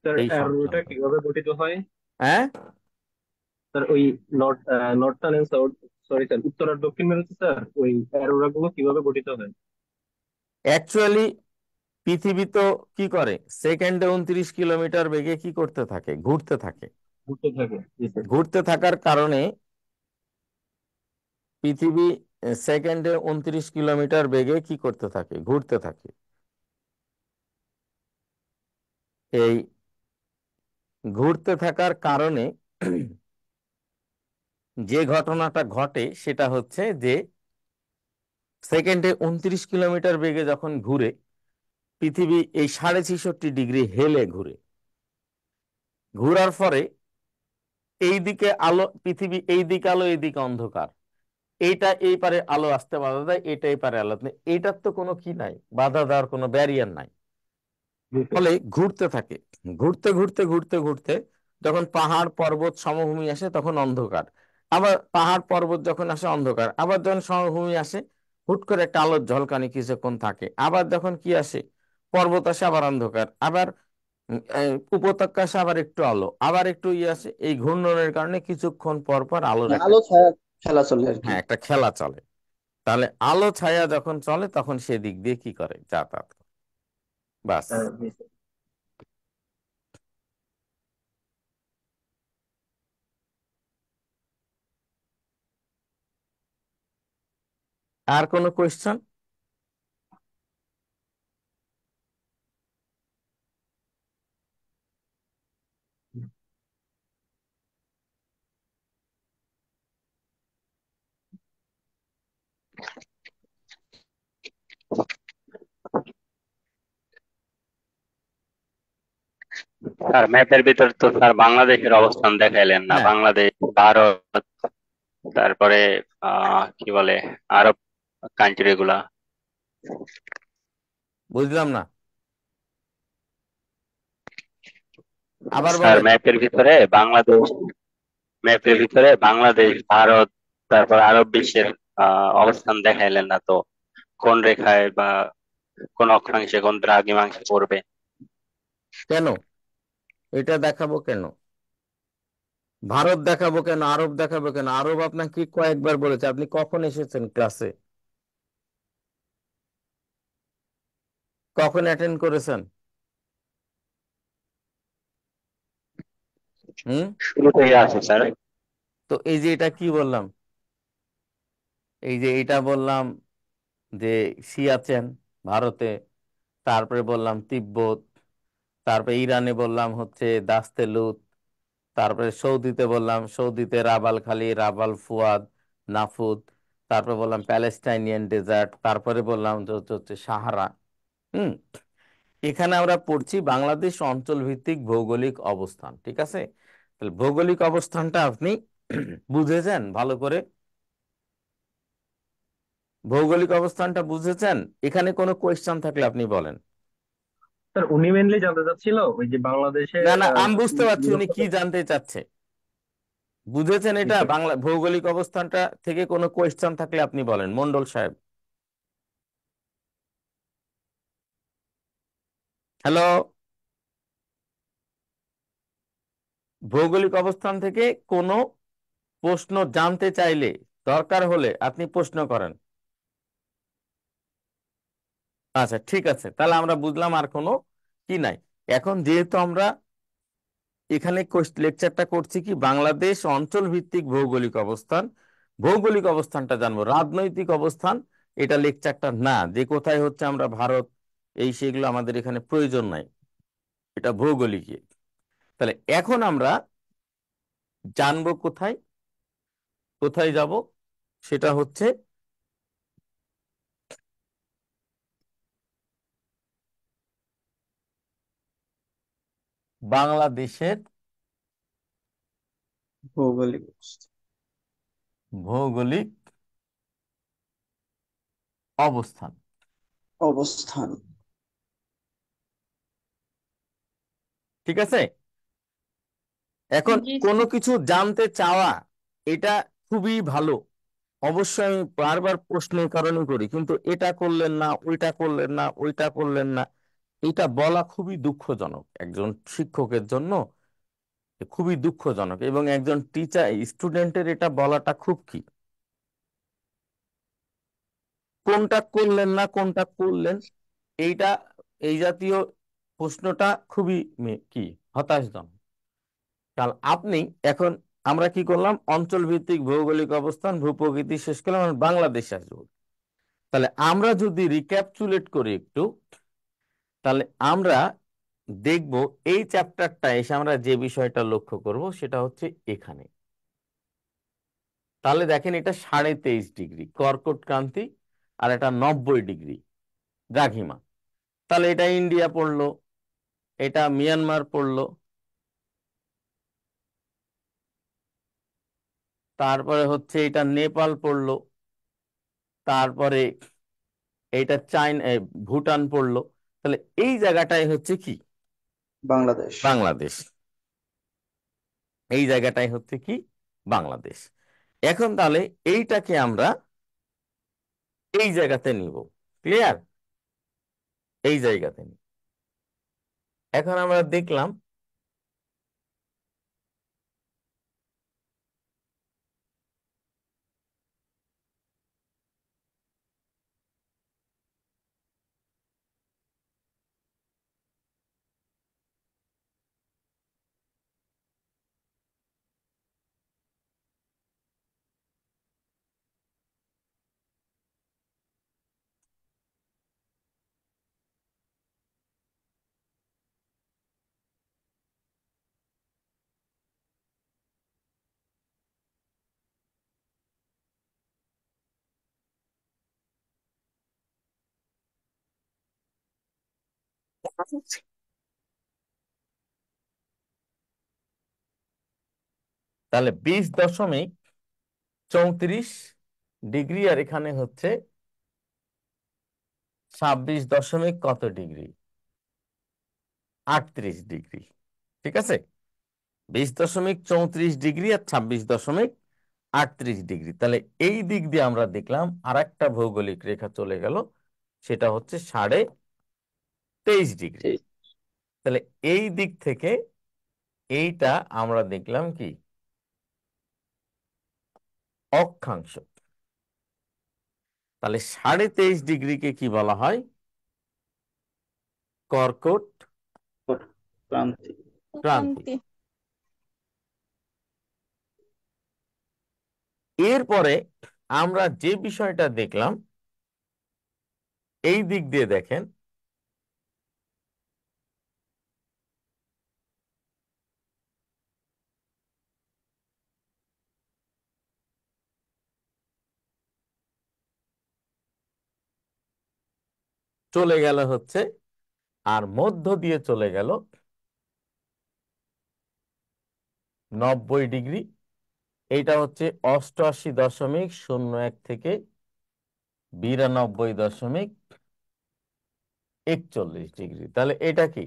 স্যার এই অ্যারোটা সংক্রান্ত। কিভাবে গঠিত হয়? হ্যাঁ, স্যার ওই northern and south, sorry sir, উত্তর আর দক্ষিণ মেরুতে স্যার ওই অ্যারোরা গুলো কিভাবে গঠিত হয়? অ্যাকচুয়ালি পৃথিবী তো কি করে, সেকেন্ডে 29 কিলোমিটার বেগে কি করতে থাকে, ঘুরতে থাকে। ঘুরতে থাকে। জি স্যার। ঘুরতে থাকার কারণে পৃথিবী সেকেন্ডে 29 কিলোমিটার বেগে কি করতে থাকে, ঘুরতে থাকে। এই ঘুরতে থাকার কারণে যে ঘটনাটা ঘটে সেটা হচ্ছে যে সেকেন্ডে 29 কিলোমিটার বেগে যখন ঘুরে, পৃথিবী এই 66.5 ডিগ্রি হেলে ঘুরে। ঘুরার পরে এই দিকে আলো, পৃথিবী এই দিকে আলো, এই দিকে অন্ধকার। এইটা এই পারে আলো আসতে বাধা দেয়, এটা এই পারে আলো নেই, এইটার তো কোনো কি নাই, বাধা দেওয়ার কোনো ব্যারিয়ার নাই। জি স্যার। ফলে ঘুরতে থাকে। ঘুরতে ঘুরতে ঘুরতে ঘুরতে যখন পাহাড় পর্বত সমভূমি আসে তখন অন্ধকার, আবার পাহাড় পর্বত যখন আসে অন্ধকার, আবার যখন সমভূমি আসে হুট করে একটা আলোর ঝলকানি কিছুক্ষণ থাকে, আবার যখন কি আসে পর্বত আসে আবার অন্ধকার, আবার উপত্যকা আসে আবার একটু আলো, আবার একটু ইয়ে আসে। এই ঘূর্ণনের কারণে কিছুক্ষণ পর পর আলোর একটা, আলো ছায়া খেলা চলে আর কি। হ্যাঁ, একটা খেলা চলে। তাহলে আলো ছায়া যখন চলে তখন সেদিক দিয়ে কি করে, যাতায়াত করে। বাস। জি স্যার। আর কোনো কোয়েশ্চন? স্যার ম্যাপের ভিতর তো স্যার বাংলাদেশের অবস্থান দেখাইলেন না, হ্যাঁ, বাংলাদেশ, ভারত, তারপরে কি বলে আরব কান্ট্রি গুলা। বুঝলাম না, আবার স্যার বলেন। ম্যাপের ভিতরে বাংলাদেশ, ভারত, তারপর আরব বিশ্বের অবস্থান দেখাইলেন না তো, কোন রেখায় বা কোন অক্ষাংশে কোন দ্রাঘিমাংশে পড়বে। কেন এটা দেখাবো, কেন ভারত দেখাবো, কেন আরব দেখাবো, কেন আরব আপনাকে কয়েকবার বলেছে, আপনি কখন এসেছেন ক্লাসে, কখন অ্যাটেন্ড করেছেন? হুম। শুরুতেই আছে স্যার। তো এই যে এটা কি বললাম, এই যে এটা বললাম যে সিয়াচেন ভারতে, তারপরে বললাম তিব্বত, তারপরে ইরানে বললাম হচ্ছে দাস্তেলুত, তারপরে সৌদিতে বললাম সৌদিতে রাবালখালি, রাবাল ফুয়াদ, নাফুদ, তারপরে বললাম প্যালেস্টাইনিয়ান ডেজার্ট, তারপরে বললাম যে হচ্ছে সাহারা। হুম। এখানে আমরা পড়ছি বাংলাদেশ অঞ্চল ভিত্তিক ভৌগোলিক অবস্থান, ঠিক আছে? তাহলে ভৌগোলিক অবস্থানটা আপনি বুঝেছেন ভালো করে? ভৌগোলিক অবস্থানটা বুঝেছেন? এখানে কোনো কোয়েশ্চেন থাকলে আপনি বলেন। স্যার উনি মেনলি জানতে চাচ্ছিল ওই যে বাংলাদেশে না না, আমি বুঝতে পারছি উনি কি জানতে চাচ্ছে। বুঝেছেন জি এটা? স্যার। বাংলা ভৌগোলিক অবস্থানটা থেকে কোনো কোয়েশ্চেন থাকলে আপনি বলেন, মন্ডল সাহেব। হ্যালো। ভৌগোলিক অবস্থান থেকে কোনো প্রশ্ন জানতে চাইলে, দরকার হলে আপনি প্রশ্ন করেন। আচ্ছা ঠিক আছে, তাহলে আমরা বুঝলাম আর কোনো কি নাই। এখন যেহেতু আমরা এখানে লেকচারটা করছি কি বাংলাদেশ অঞ্চল ভিত্তিক ভৌগোলিক অবস্থান, ভৌগোলিক অবস্থানটা জানবো, রাজনৈতিক অবস্থান এটা লেকচারটা না, যে কোথায় হচ্ছে আমরা ভারত এই সেগুলো আমাদের এখানে প্রয়োজন নাই, এটা ভৌগোলিক। তাহলে এখন আমরা জানবো কোথায়, কোথায় যাব, সেটা হচ্ছে বাংলাদেশের ভৌগোলিক ভৌগোলিক অবস্থান। অবস্থান। ঠিক আছে? এখন জি কোনো স্যার। কিছু জানতে চাওয়া এটা খুবই ভালো, অবশ্যই আমি বারবার প্রশ্নের কারণে করি, কিন্তু এটা করলেন না, ওইটা করলেন না, ওইটা করলেন না, এটা বলা খুবই দুঃখজনক একজন শিক্ষকের জন্য, খুবই দুঃখজনক। এবং একজন টিচার স্টুডেন্টের এটা বলাটা খুব কি, কোনটা করলেন না কোনটা করলেন, এইটা এই জাতীয় প্রশ্নটা খুবই কি হতাশজনক। কারণ আপনি এখন আমরা কি করলাম, অঞ্চল ভিত্তিক ভৌগোলিক অবস্থান ভূপ্রকৃতি শেষ করলাম, আমরা বাংলাদেশে আসবো। তাহলে আমরা যদি রিক্যাপচুলেট করি একটু, তাহলে আমরা দেখব এই চ্যাপ্টারটা এসে আমরা যে বিষয়টা লক্ষ্য করব সেটা হচ্ছে এখানে। তাহলে দেখেন এটা 23.5 ডিগ্রি কর্কট ক্রান্তি, আর এটা 90 ডিগ্রি দ্রাঘিমা। তাহলে এটা ইন্ডিয়া পড়লো, এটা মিয়ানমার পড়লো, তারপরে হচ্ছে এটা নেপাল পড়লো, তারপরে এটা চাইনা ভুটান পড়লো। তাহলে এই জায়গাটাই হচ্ছে কি বাংলাদেশ। বাংলাদেশ। এই জায়গাটাই হচ্ছে কি বাংলাদেশ। এখন তাহলে এইটাকে আমরা এই জায়গাতে নিব, ক্লিয়ার? এই জায়গাতে নিব। এখন আমরা দেখলাম তাহলে 20.34 ডিগ্রি, আর এখানে হচ্ছে 26 কত ডিগ্রি, 38 ডিগ্রি। ঠিক আছে, 20.34 ডিগ্রি আর 26.38 ডিগ্রি। তাহলে এই দিক দিয়ে আমরা দেখলাম আর একটা ভৌগোলিক রেখা চলে গেল, সেটা হচ্ছে 23.5 ডিগ্রি। তাহলে এই দিক থেকে এইটা আমরা দেখলাম কি অক্ষাংশ। তাহলে 23.5 ডিগ্রিকে কি বলা হয়? কর্কট ক্রান্তি। ক্রান্তি। ক্রান্তি। এরপরে আমরা যে বিষয়টা দেখলাম, এই দিক দিয়ে দেখেন চলে গেল হচ্ছে, আর মধ্য দিয়ে চলে গেল 90 ডিগ্রি। এইটা হচ্ছে 88.01 থেকে 92.41 ডিগ্রি। তাহলে এটা কি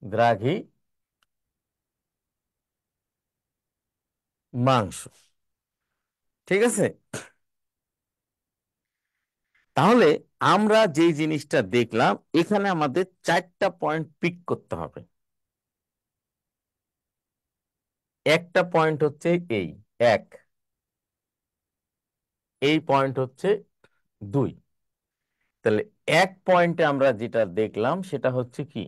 দ্রাঘি মাংস। ঠিক আছে, তাহলে আমরা যে জিনিসটা দেখলাম, এখানে আমাদের 4টা পয়েন্ট পিক করতে হবে। একটা পয়েন্ট হচ্ছে এই এক, এই পয়েন্ট হচ্ছে 2। তাহলে এক পয়েন্টে আমরা যেটা দেখলাম সেটা হচ্ছে কি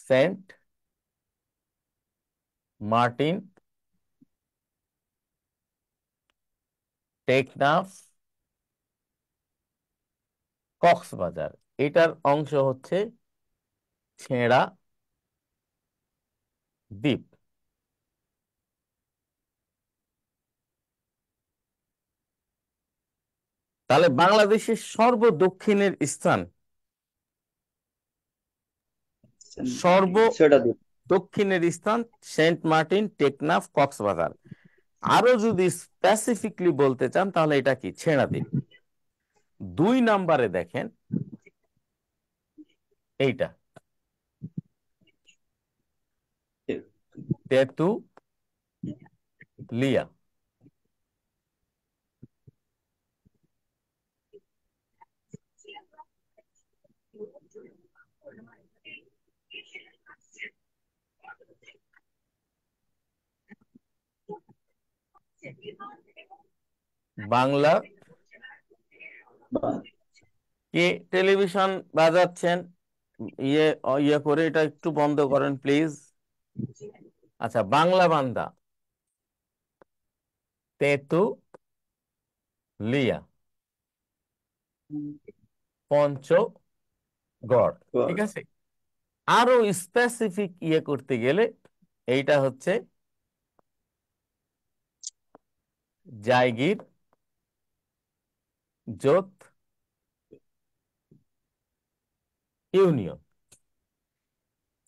সেন্ট মার্টিন, টেকনাফ, কক্সবাজার। এটার অংশ হচ্ছে ছেড়া দ্বীপ। তাহলে বাংলাদেশের সর্বদক্ষিণের স্থান, সেটা দিন। দক্ষিণের স্থান সেন্ট মার্টিন, টেকনাফ, কক্সবাজার। আরো যদি স্পেসিফিকলি বলতে চান তাহলে এটা কি ছেড়া দ্বীপ। 2 নম্বরে দেখেন এইটা তেঁতুলিয়া। বাংলা বাহ, কে টেলিভিশন বাজাচ্ছেন? ইয়ে ইয়ে করে এটা একটু বন্ধ করেন প্লিজ। আচ্ছা, বাংলা বান্দা, তেঁতুলিয়া, পঞ্চগড়। ঠিক আছে, আরো স্পেসিফিক ইয়ে করতে গেলে এইটা হচ্ছে জায়গির জোত ইউনিয়ন।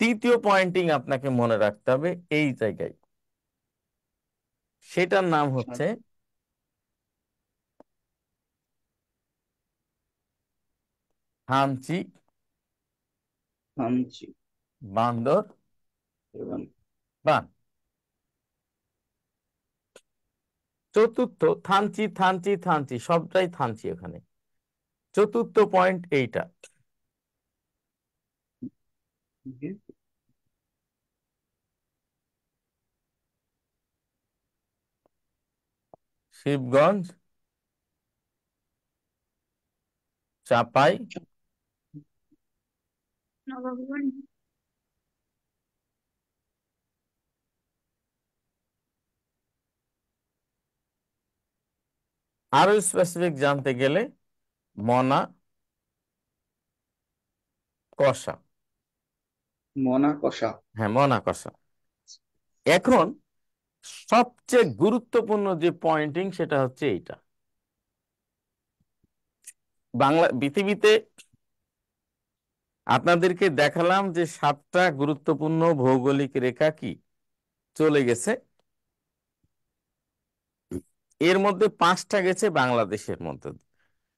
তৃতীয় পয়েন্টিং আপনাকে মনে রাখতে হবে এই জায়গায়, সেটার নাম হচ্ছে থানচি থানচি বান্দর বান। চতুর্থ, থানচি থানচি থানচি সবটাই থানচি এখানে। চতুর্থ পয়েন্ট এইটা, শিবগঞ্জ, চাপাই আরো স্পেসিফিক জানতে গেলে মনা কষা। মনা কষা। হ্যাঁ, মনা কষা। এখন সবচেয়ে গুরুত্বপূর্ণ যে পয়েন্টিং সেটা হচ্ছে এইটা। বাংলা পৃথিবীতে আপনাদেরকে দেখালাম যে 7টা গুরুত্বপূর্ণ ভৌগোলিক রেখা কি চলে গেছে, এর মধ্যে 5টা গেছে বাংলাদেশের মধ্যে,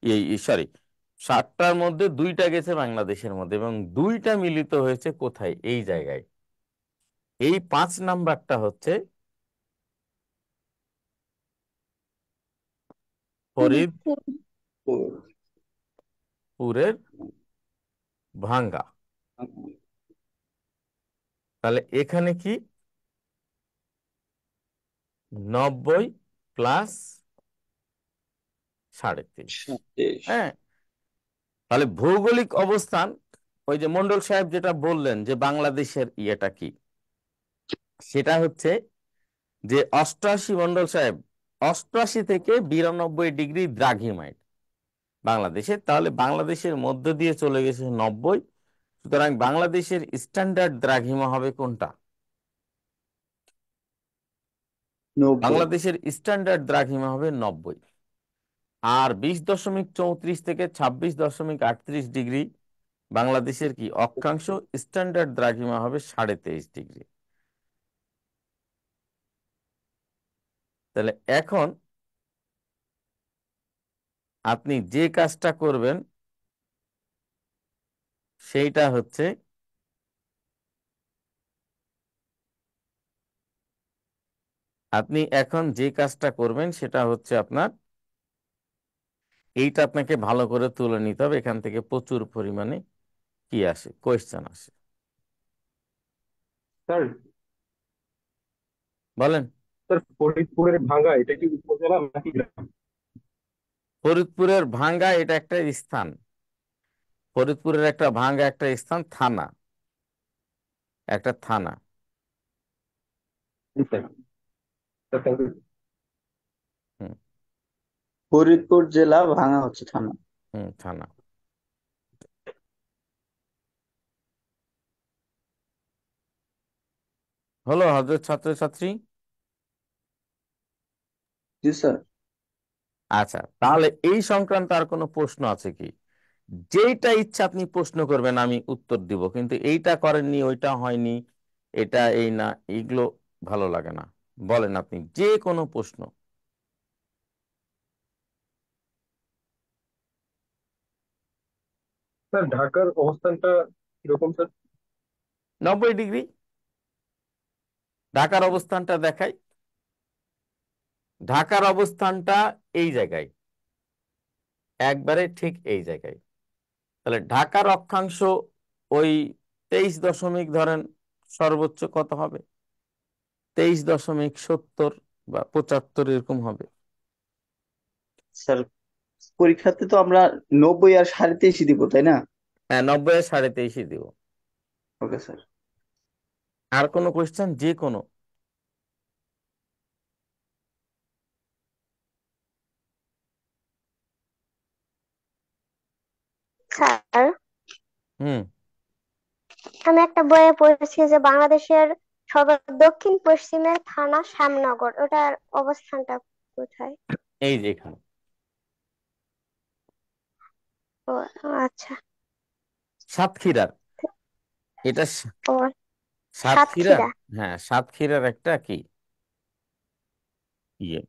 এই সরি 7টার মধ্যে 2টা গেছে বাংলাদেশের মধ্যে, এবং 2টা মিলিত হয়েছে কোথায়? এই জায়গায়। এই 5 নাম্বারটা হচ্ছে ফরিদপুরের ভাঙ্গা। তাহলে এখানে কি 90 প্লাস 3.5। হ্যাঁ, তাহলে ভৌগোলিক অবস্থান, ওই যে মন্ডল সাহেব যেটা বললেন যে বাংলাদেশের ইয়েটা কি, সেটা হচ্ছে যে 88, মন্ডল সাহেব 88 থেকে 92 ডিগ্রি দ্রাঘিমায় বাংলাদেশে। তাহলে বাংলাদেশের মধ্য দিয়ে চলে গেছে 90, সুতরাং বাংলাদেশের স্ট্যান্ডার্ড দ্রাঘিমা হবে কোনটা? 90। বাংলাদেশের স্ট্যান্ডার্ড দ্রাঘিমা হবে 90। আর 20.34 থেকে 26.38 ডিগ্রি বাংলাদেশের কি অক্ষাংশ, স্ট্যান্ডার্ড দ্রাঘিমা হবে 23.5 ডিগ্রি। তাহলে এখন আপনি যে কাজটা করবেন সেইটা হচ্ছে আপনার এইটা আপনাকে ভালো করে তুলে নিতে হবে। এখান থেকে প্রচুর পরিমাণে কি আসে, কোয়েশ্চেন আসে। স্যার বলেন। স্যার ফরিদপুরের ভাঙ্গা এটা কি উপজেলা নাকি গ্রাম? ফরিদপুরের ভাঙ্গা এটা একটা স্থান, ফরিদপুরের একটা ভাঙ্গা একটা স্থান, থানা, একটা থানা। জি স্যার, স্যার থ্যাংক ইউ। হুম ফরিদপুর জেলা, ভাঙা হচ্ছে থানা। থানা। হলো হজরত ছাত্রছাত্রী? জি স্যার। আচ্ছা, তাহলে এই সংক্রান্ত আর কোনো প্রশ্ন আছে কি? যেটা ইচ্ছা আপনি প্রশ্ন করবেন, আমি উত্তর দিব, কিন্তু এইটা করেননি, ওইটা হয়নি, এটা এই না, এইগুলো ভালো লাগে না। বলেন আপনি যে কোনো প্রশ্ন। স্যার ঢাকার অবস্থানটা কিরকম স্যার? 90 ডিগ্রি। ঢাকার অবস্থানটা দেখাই। ঢাকার অবস্থানটা এই জায়গায়, একবারে ঠিক এই জায়গায়। তাহলে ঢাকার অক্ষাংশ ওই 23 ধরেন, সর্বোচ্চ কত হবে? 23.70 বা 75 এরকম হবে। স্যার পরীক্ষাতে তো আমরা 90 আর 23.5 দিব, তাই না? হ্যাঁ, 90 আর 23.5 দিব। Okay sir. আর কোনো কোয়েশ্চেন, যে কোনো? স্যার, হুম। আমি একটা বইয়ে পড়েছি যে বাংলাদেশের দক্ষিণ পশ্চিমের থানা শ্যামনগর, ওটার অবস্থানটা কোথায়? এই যে এখানে। ও আচ্ছা। সাতক্ষীরার, এটা ও, সাতক্ষীরা। সাতক্ষীরা হ্যাঁ, সাতক্ষীরার একটা কি ইয়ে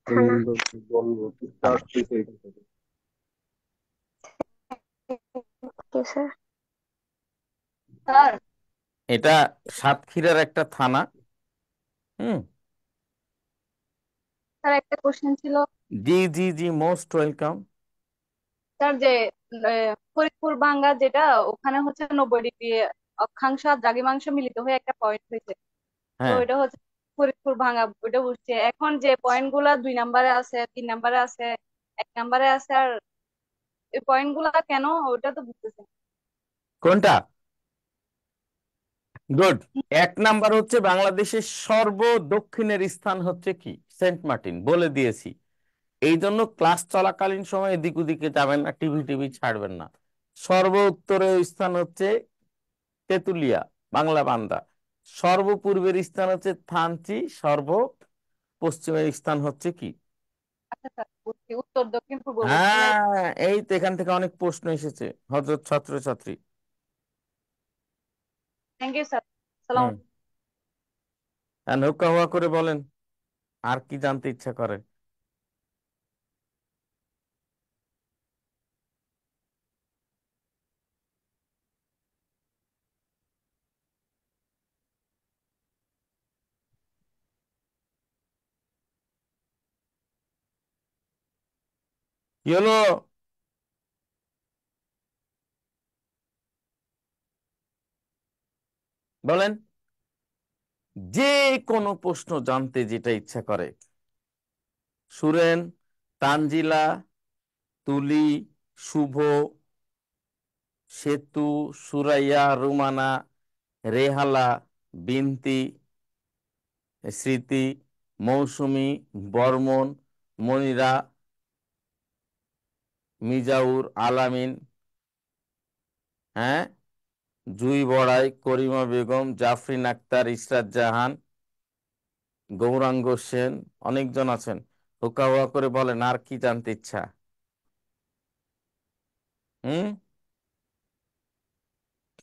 থানা। থানা। কি স্যার? স্যার, এটা সাতক্ষীরার একটা থানা। হুম। স্যার একটা কোশ্চেন ছিল। জি জি জি, মোস্ট ওয়েলকাম। স্যার, যে ফরিদপুর ভাঙ্গা যেটা, ওখানে হচ্ছে 90 ডিগ্রি অক্ষাংশ আর দ্রাঘিমাংশ মিলিত হয়ে একটা পয়েন্ট হয়েছে। তো হ্যাঁ, এটা হচ্ছে ফরিদপুর ভাঙ্গা, ওইটা বুঝছে। এখন যে পয়েন্ট গুলা 2 নম্বরে আছে, 3 নম্বরে আছে, 1 নম্বরে আছে, আর এই পয়েন্ট গুলা কেন, ওটা তো বুঝতেছে না। কোনটা? গুড। এক নাম্বার হচ্ছে বাংলাদেশের সর্ব দক্ষিণের স্থান হচ্ছে কি? সেন্ট মার্টিন, বলে দিয়েছি। এই জন্য ক্লাস চলাকালীন সময় এদিক ওদিকে যাবেন না, টিভি টিভি ছাড়বেন না। সর্ব উত্তরের স্থান হচ্ছে তেতুলিয়া, বাংলা বান্দা। সর্বপূর্বের স্থান হচ্ছে থানচি, সর্ব পশ্চিমের স্থান হচ্ছে কি? আচ্ছা স্যার, বুঝছি। উত্তর দক্ষিণ পূর্ব পশ্চিমে। হ্যাঁ, এই তো এখান থেকে অনেক প্রশ্ন এসেছে হযরত ছাত্রছাত্রী। Thank you sir. সালাম। হুম। আর নৌকা হওয়া করে বলেন, আর কি জানতে ইচ্ছা করে? কি হলো? বলেন, যে কোনো প্রশ্ন জানতে যেটা ইচ্ছা করে। সুরেন, তানজিলা, তুলি, শুভ, সেতু, সুরাইয়া, রুমানা, রেহালা, বিনতি, স্মৃতি, মৌসুমী, বর্মন, মনিরা, মিজাউর, আলামিন, হ্যাঁ, জুই বড়াই, করিমা বেগম, জাফরিন আক্তার, ইসরাত জাহান, গৌরাঙ্গ সেন, অনেকজন আছেন। হুকা হুয়া করে বলেন, আর কি জানতে ইচ্ছা? হুম।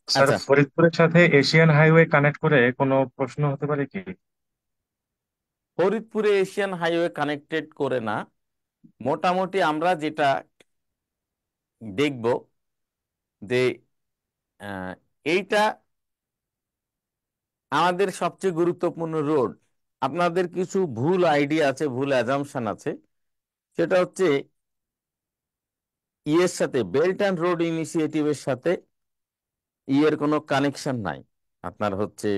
স্যার, আচ্ছা, ফরিদপুরের সাথে এশিয়ান হাইওয়ে কানেক্ট করে কোনো প্রশ্ন হতে পারে কি? ফরিদপুরে এশিয়ান হাইওয়ে কানেক্টেড করে না। মোটামুটি আমরা যেটা দেখব যে আহ, এইটা আমাদের সবচেয়ে গুরুত্বপূর্ণ রোড। আপনাদের কিছু ভুল আইডিয়া আছে, ভুল অ্যাজাম্পশন আছে। সেটা হচ্ছে ইয়ের সাথে, বেল্ট অ্যান্ড রোড ইনিশিয়েটিভের সাথে ইয়ের কোনো কানেকশন নাই। আপনার হচ্ছে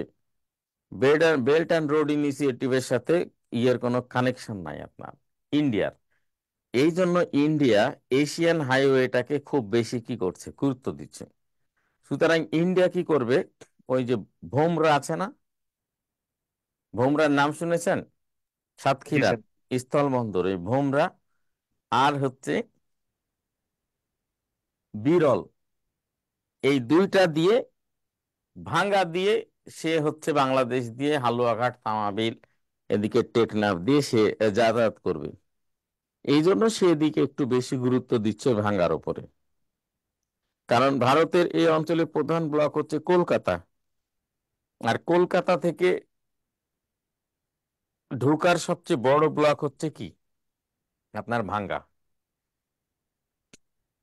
বেল্ট অ্যান্ড রোড ইনিশিয়েটিভের সাথে ইয়ের কোনো কানেকশন নাই আপনার ইন্ডিয়ার। এই জন্য ইন্ডিয়া এশিয়ান হাইওয়েটাকে খুব বেশি কি করছে, গুরুত্ব দিচ্ছে। সুতরাং ইন্ডিয়া কি করবে, ওই যে ভোমরা আছে না, ভোমরার নাম শুনেছেন? জি সাতক্ষীরার স্যার। স্থলবন্দর এই ভোমরা, আর হচ্ছে বিরল, এই দুইটা দিয়ে, ভাঙ্গা দিয়ে, সে হচ্ছে বাংলাদেশ দিয়ে হালুয়াঘাট, তামাবিল, এদিকে টেকনাফ দিয়ে সে যাতায়াত করবে। এই জন্য সে এদিকে একটু বেশি গুরুত্ব দিচ্ছে ভাঙ্গার উপরে। কারণ ভারতের এই অঞ্চলের প্রধান ব্লক হচ্ছে কলকাতা, আর কলকাতা থেকে ঢোকার সবচেয়ে বড় ব্লক হচ্ছে কি, আপনার ভাঙ্গা।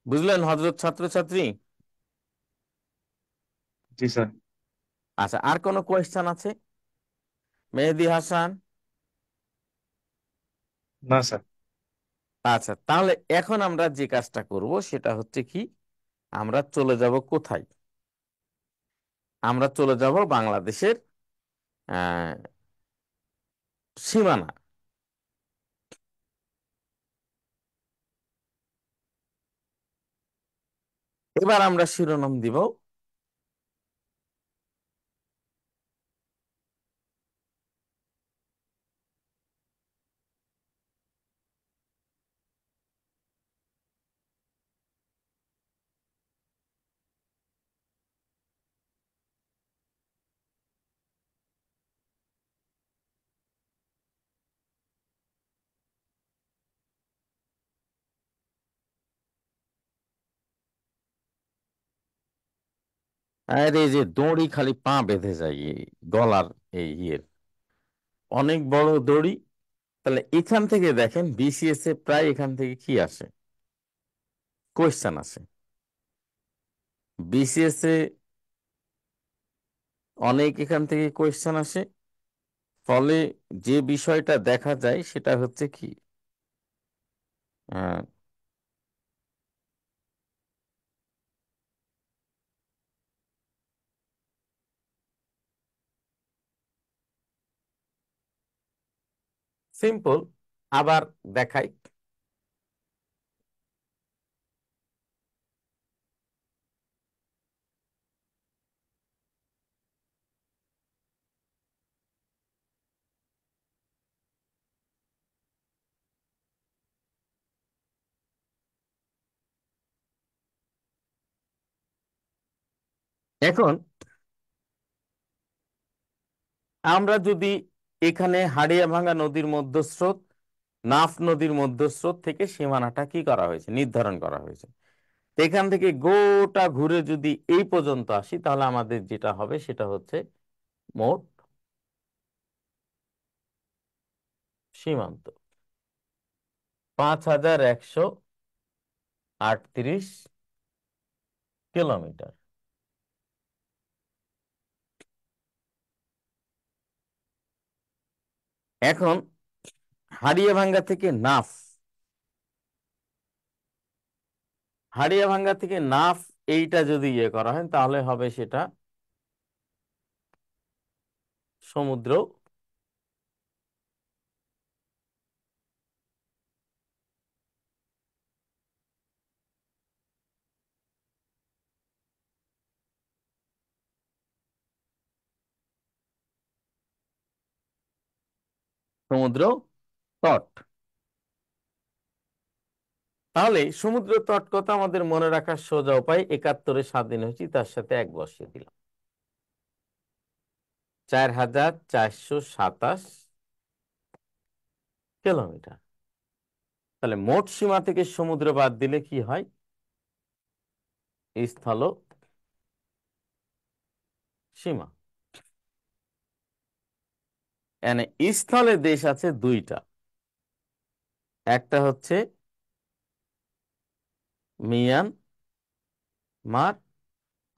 বুঝলেন হযরত ছাত্রছাত্রী? জি স্যার। আচ্ছা, আর কোনো কোয়েশ্চেন আছে? মেহেদী হাসান? না স্যার। আচ্ছা, তাহলে এখন আমরা যে কাজটা করব সেটা হচ্ছে কি, আমরা চলে যাব কোথায়? আমরা চলে যাব বাংলাদেশের আহ সীমানা। এবার আমরা শিরোনাম দিব। আর এই যে দড়ি খালি পা বেঁধে যায় এই গলার এই ইয়ের অনেক বড় দড়ি। তাহলে এখান থেকে দেখেন বিসিএস এ প্রায় এখান থেকে কি আসে, কোয়েশ্চেন আসে। বিসিএস এ অনেক এখান থেকে কোয়েশ্চেন আসে। ফলে যে বিষয়টা দেখা যায় সেটা হচ্ছে কি, সিম্পল। আবার দেখাই। এখন আমরা যদি এখানে হাড়িয়াভাঙ্গা নদীর মধ্যস্রোত, নাফ নদীর মধ্যস্রোত থেকে সীমানাটা কি করা হয়েছে, নির্ধারণ করা হয়েছে। তো এখান থেকে গোটা ঘুরে যদি এই পর্যন্ত আসি তাহলে আমাদের যেটা হবে সেটা হচ্ছে মোট সীমান্ত 5138 কিলোমিটার। এখন হাড়িয়াভাঙ্গা থেকে নাফ, হাড়িয়াভাঙ্গা থেকে নাফ এইটা যদি ইয়ে করা হয় তাহলে হবে সেটা সমুদ্র সমুদ্র তট। তাহলে সমুদ্র তট কথা আমাদের মনে রাখার সোজা উপায়, 71-এ স্বাধীন হয়েছি তার সাথে এক বসিয়ে দিলাম, 4427 কিলোমিটার। তাহলে মোট সীমা থেকে সমুদ্র বাদ দিলে কি হয়, স্থল সীমা। এখানে স্থলে দেশ আছে দুইটা, একটা হচ্ছে মিয়ানমার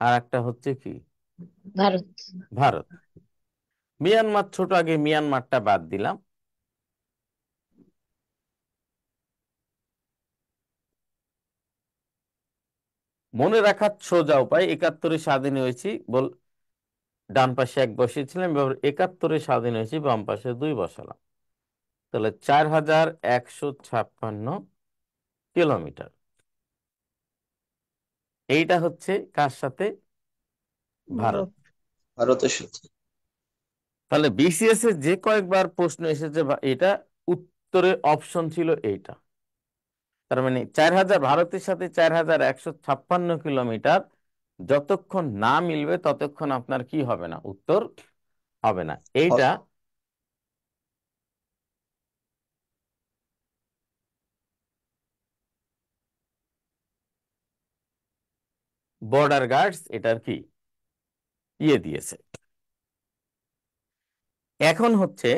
আর একটা হচ্ছে কি ভারত। ভারত। মিয়ানমার ছোট, আগে মিয়ানমারটা বাদ দিলাম। মনে রাখার সোজা উপায়, 71-এ স্বাধীন হয়েছি বল, ডান পাশে এক বসিয়েছিলাম, এবার 71-এ স্বাধীন হয়েছি বাম পাশে 2 বসালাম। তাহলে 4156 কিলোমিটার। এইটা হচ্ছে কার সাথে, ভারত। ভারত। ভারতের সাথে। তাহলে বিসিএস এর যে কয়েকবার প্রশ্ন এসেছে এটা উত্তরে অপশন ছিল এইটা। তার মানে 4000, ভারতের সাথে 4156 কিলোমিটার যতক্ষণ না মিলবে ততক্ষণ আপনার কি হবে না, উত্তর হবে না। এইটা বর্ডার গার্ডস এটার কি ইয়ে দিয়েছে। এখন হচ্ছে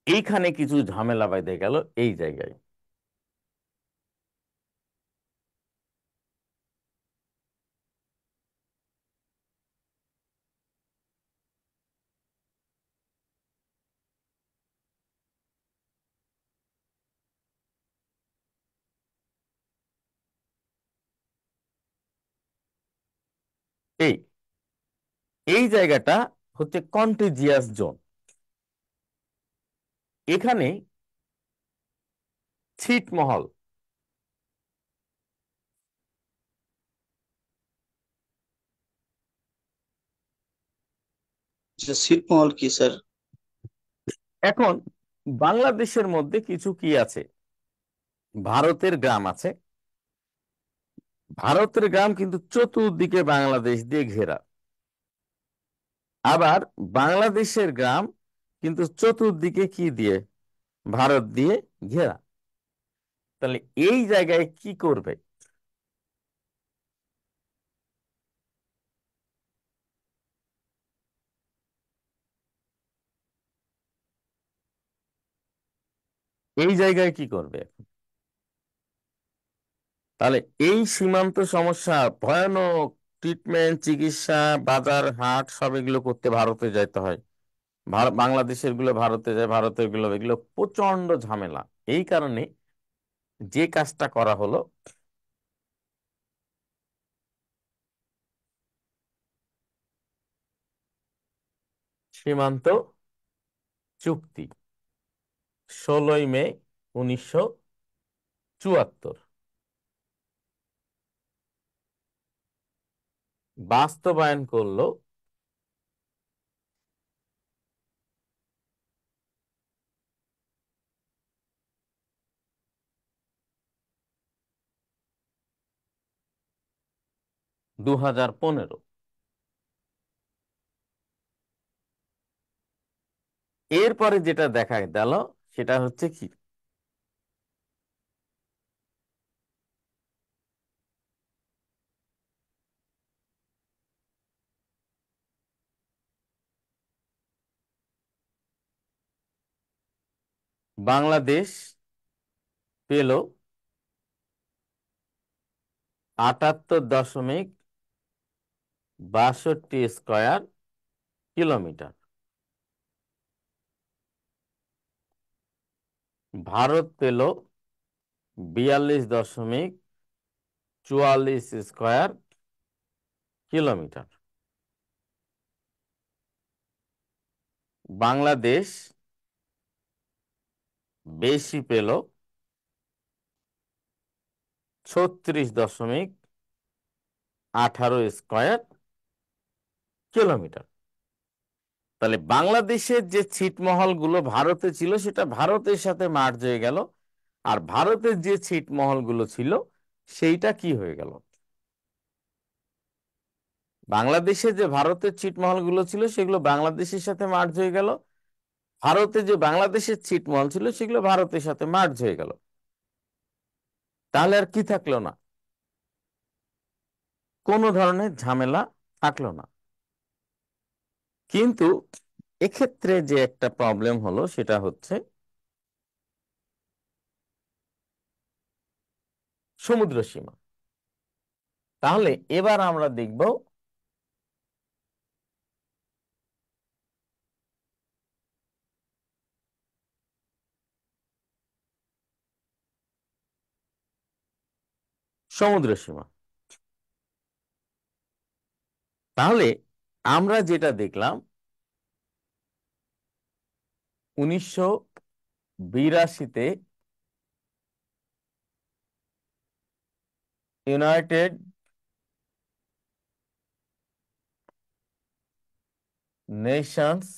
এইখানে কিছু ঝামেলা বাইধে গেল এই জায়গায়। এই এই জায়গাটা হচ্ছে কন্টিজিয়াস জোন। এখানে ছিটমহল, ছিটমহল কি স্যার? এখন বাংলাদেশের মধ্যে কিছু কি আছে, ভারতের গ্রাম আছে, ভারতের গ্রাম কিন্তু চতুর্দিকে বাংলাদেশ দিয়ে ঘেরা। আবার বাংলাদেশের গ্রাম কিন্তু চতুর্দিকে কি দিয়ে, ভারত দিয়ে ঘেরা। তাহলে এই জায়গায় কি করবে? এই জায়গায় কি করবে? তাহলে এই সীমান্ত সমস্যা ভয়ানক, ট্রিটমেন্ট, চিকিৎসা, বাজার হাট সব এগুলো করতে ভারতে যাইতে হয়। বাংলাদেশের গুলো ভারতে যায়, ভারতের গুলো, এগুলো প্রচন্ড ঝামেলা। এই কারণে যে কাজটা করা হলো, সীমান্ত চুক্তি, 16ই মে 1974 বাস্তবায়ন করলো দু 2015। এরপরে যেটা দেখা গেল সেটা হচ্ছে কি, বাংলাদেশ পেল 78.62 স্কয়ার কিলোমিটার, ভারত পেল 42.44 স্কয়ার কিলোমিটার। বাংলাদেশ বেশি পেল 36.18 স্কয়ার কিলোমিটার। তাহলে বাংলাদেশের যে ছিটমহল গুলো ভারতে ছিল সেটা ভারতের সাথে মার্জ হয়ে গেল, আর ভারতের যে ছিটমহল গুলো ছিল সেইটা কি হয়ে গেল, বাংলাদেশে যে ভারতের ছিটমহল গুলো ছিল সেগুলো বাংলাদেশের সাথে মার্জ হয়ে গেল, ভারতে যে বাংলাদেশের ছিটমহল ছিল সেগুলো ভারতের সাথে মার্জ হয়ে গেল। তাহলে আর কি থাকলো না, কোনো ধরনের ঝামেলা থাকলো না। কিন্তু এক্ষেত্রে যে একটা প্রবলেম হলো সেটা হচ্ছে সমুদ্র সীমা। তাহলে এবার আমরা দেখব সমুদ্র সীমা। তাহলে আমরা যেটা দেখলাম 1982-তে United Nations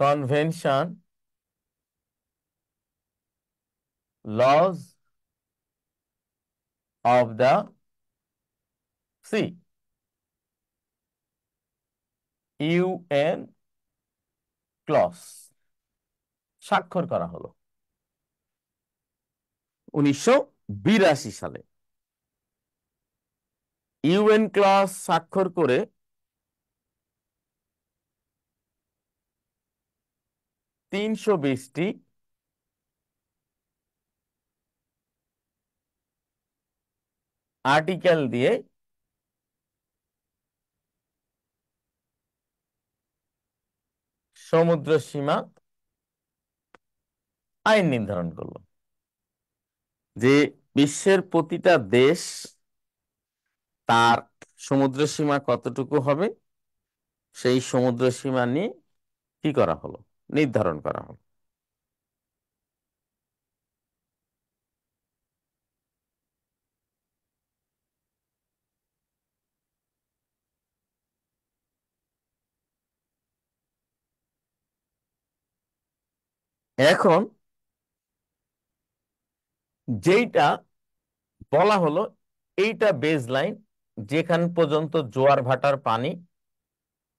convention laws of the sea, UNCLOS স্বাক্ষর করা হলো 1982 সালে। ইউএন ক্লস স্বাক্ষর করে 320টি আর্টিকেল দিয়ে সমুদ্র সীমা আইন নির্ধারণ করলো যে বিশ্বের প্রতিটা দেশ তার সমুদ্র সীমা কতটুকু হবে সেই সমুদ্র সীমা নিয়ে কি করা হলো, নির্ধারণ করা হলো। এখন যেইটা বলা হলো এইটা বেজ লাইন, যেখান পর্যন্ত জোয়ার ভাটার পানি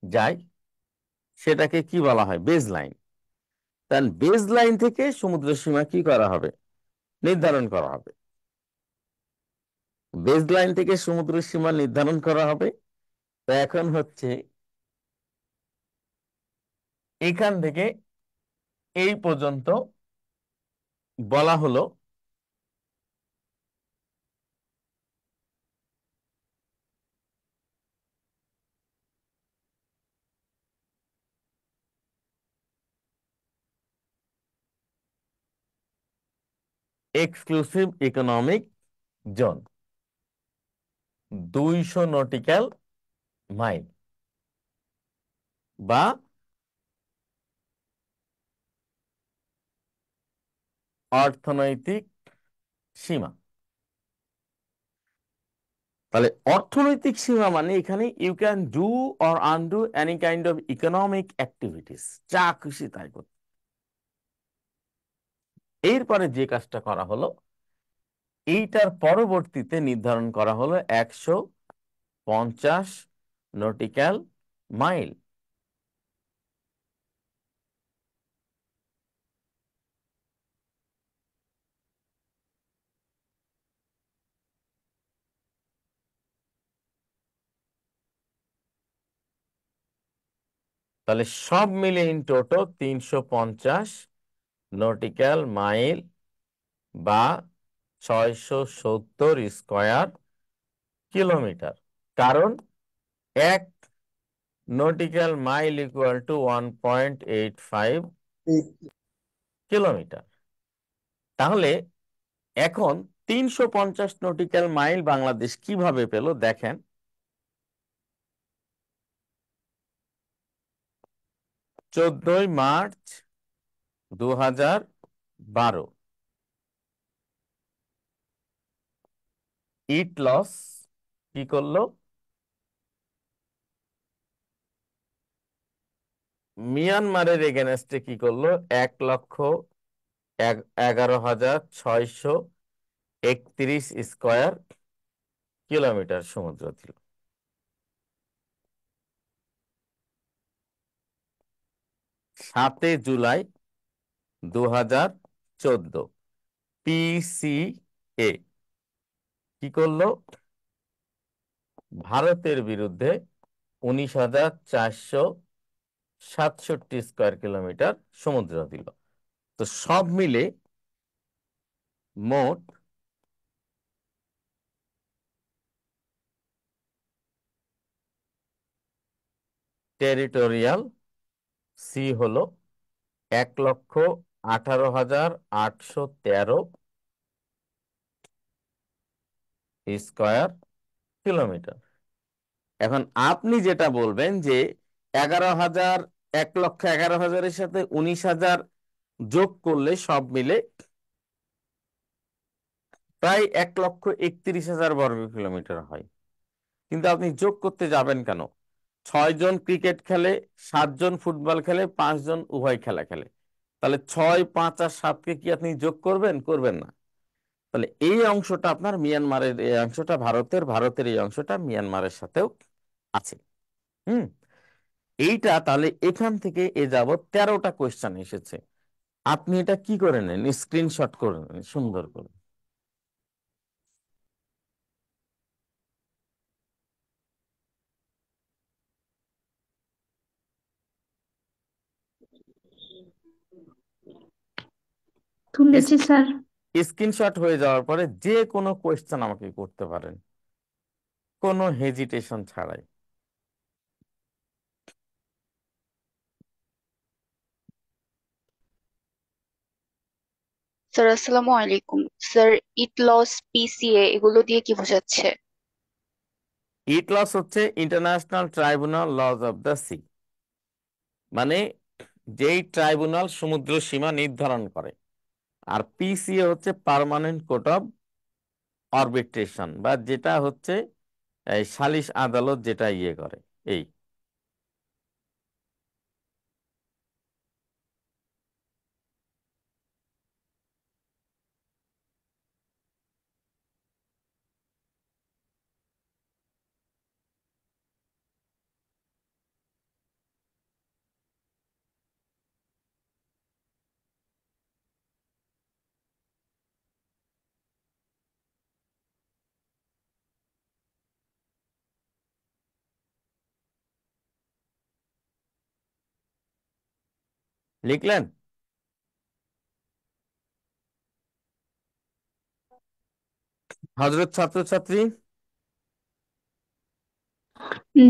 যায় সেটাকে কি বলা হয়, বেজ লাইন। তাহলে বেজ লাইন থেকে সমুদ্র সীমা কি করা হবে, নির্ধারণ করা হবে। বেজ লাইন থেকে সমুদ্র সীমা নির্ধারণ করা হবে। তো এখন হচ্ছে এখান থেকে এই পর্যন্ত বলা হলো exclusive economic zone, 200 nautical mile বা অর্থনৈতিক সীমা। তাহলে অর্থনৈতিক সীমা মানে এখানে you can do or undo any kind of economic activities, যা খুশি তাই করতে। এরপরে যে কাজটা করা হলো, এইটার পরবর্তীতে নির্ধারণ করা হলো 150 নটিক্যাল মাইল। তাহলে সব মিলে ইন টোটো 350 নটিক্যাল মাইল বা 670 স্কয়ার কিলোমিটার। কারণ 1 nautical mile equal to 1.85 kilometre. তাহলে এখন 350 নটিক্যাল মাইল বাংলাদেশ কিভাবে পেল দেখেন। 14 মার্চ 2012 ইট লস কি করলো, মিয়ানমারের এগেনস্টে কি করলো, 1,11,631 স্কয়ার কিলোমিটার সমুদ্র দিল। 7 জুলাই 2014 পিসিএ কি করলো, ভারতের বিরুদ্ধে 19,467 স্কয়ার কিলোমিটার সমুদ্র দিল। তো সব মিলে মোট টেরিটোরিয়াল সি হলো 1,18,813 স্কয়ার কিলোমিটার। এখন আপনি যেটা বলবেন যে 11,000, 1,11,000-এর সাথে 19,000 যোগ করলে সব মিলে প্রায় 1,31,000 বর্গ কিলোমিটার হয়। কিন্তু আপনি যোগ করতে যাবেন কেন? 6 জন ক্রিকেট খেলে, 7 জন ফুটবল খেলে, 5 জন উভয় খেলা খেলে। তাহলে 6, 5 আর 7কে কি আপনি যোগ করবেন? করবেন না। তাহলে এই অংশটা আপনার মিয়ানমারের, এই অংশটা ভারতের, ভারতের এই অংশটা মিয়ানমারের সাথেও আছে। হুম, এইটা তাহলে এখান থেকে এ যাবৎ 13টা কোয়েশ্চেন এসেছে। আপনি এটা কি করে নেন, স্ক্রিনশট করে নেন সুন্দর করে। তুলেছি স্যার। স্ক্রিনশট হয়ে যাওয়ার পরে যে কোনো কোয়েশ্চেন আমাকে করতে পারেন, কোনো হেজিটেশন ছাড়াই। স্যার আসসালামু আলাইকুম। স্যার ইট লস পিসিএ এগুলো দিয়ে কি বোঝাচ্ছে? ইটলস হচ্ছে international tribunal lodge of the C, মানে যেই ট্রাইব্যুনাল সমুদ্র সীমা নির্ধারণ করে। আর পিসিএ হচ্ছে পার্মানেন্ট কোর্ট অফ আরবিট্রেশন, বা যেটা হচ্ছে এই সালিশ আদালত যেটা ইয়ে করে। এই লিখলেন? হযরত ছাত্রছাত্রী,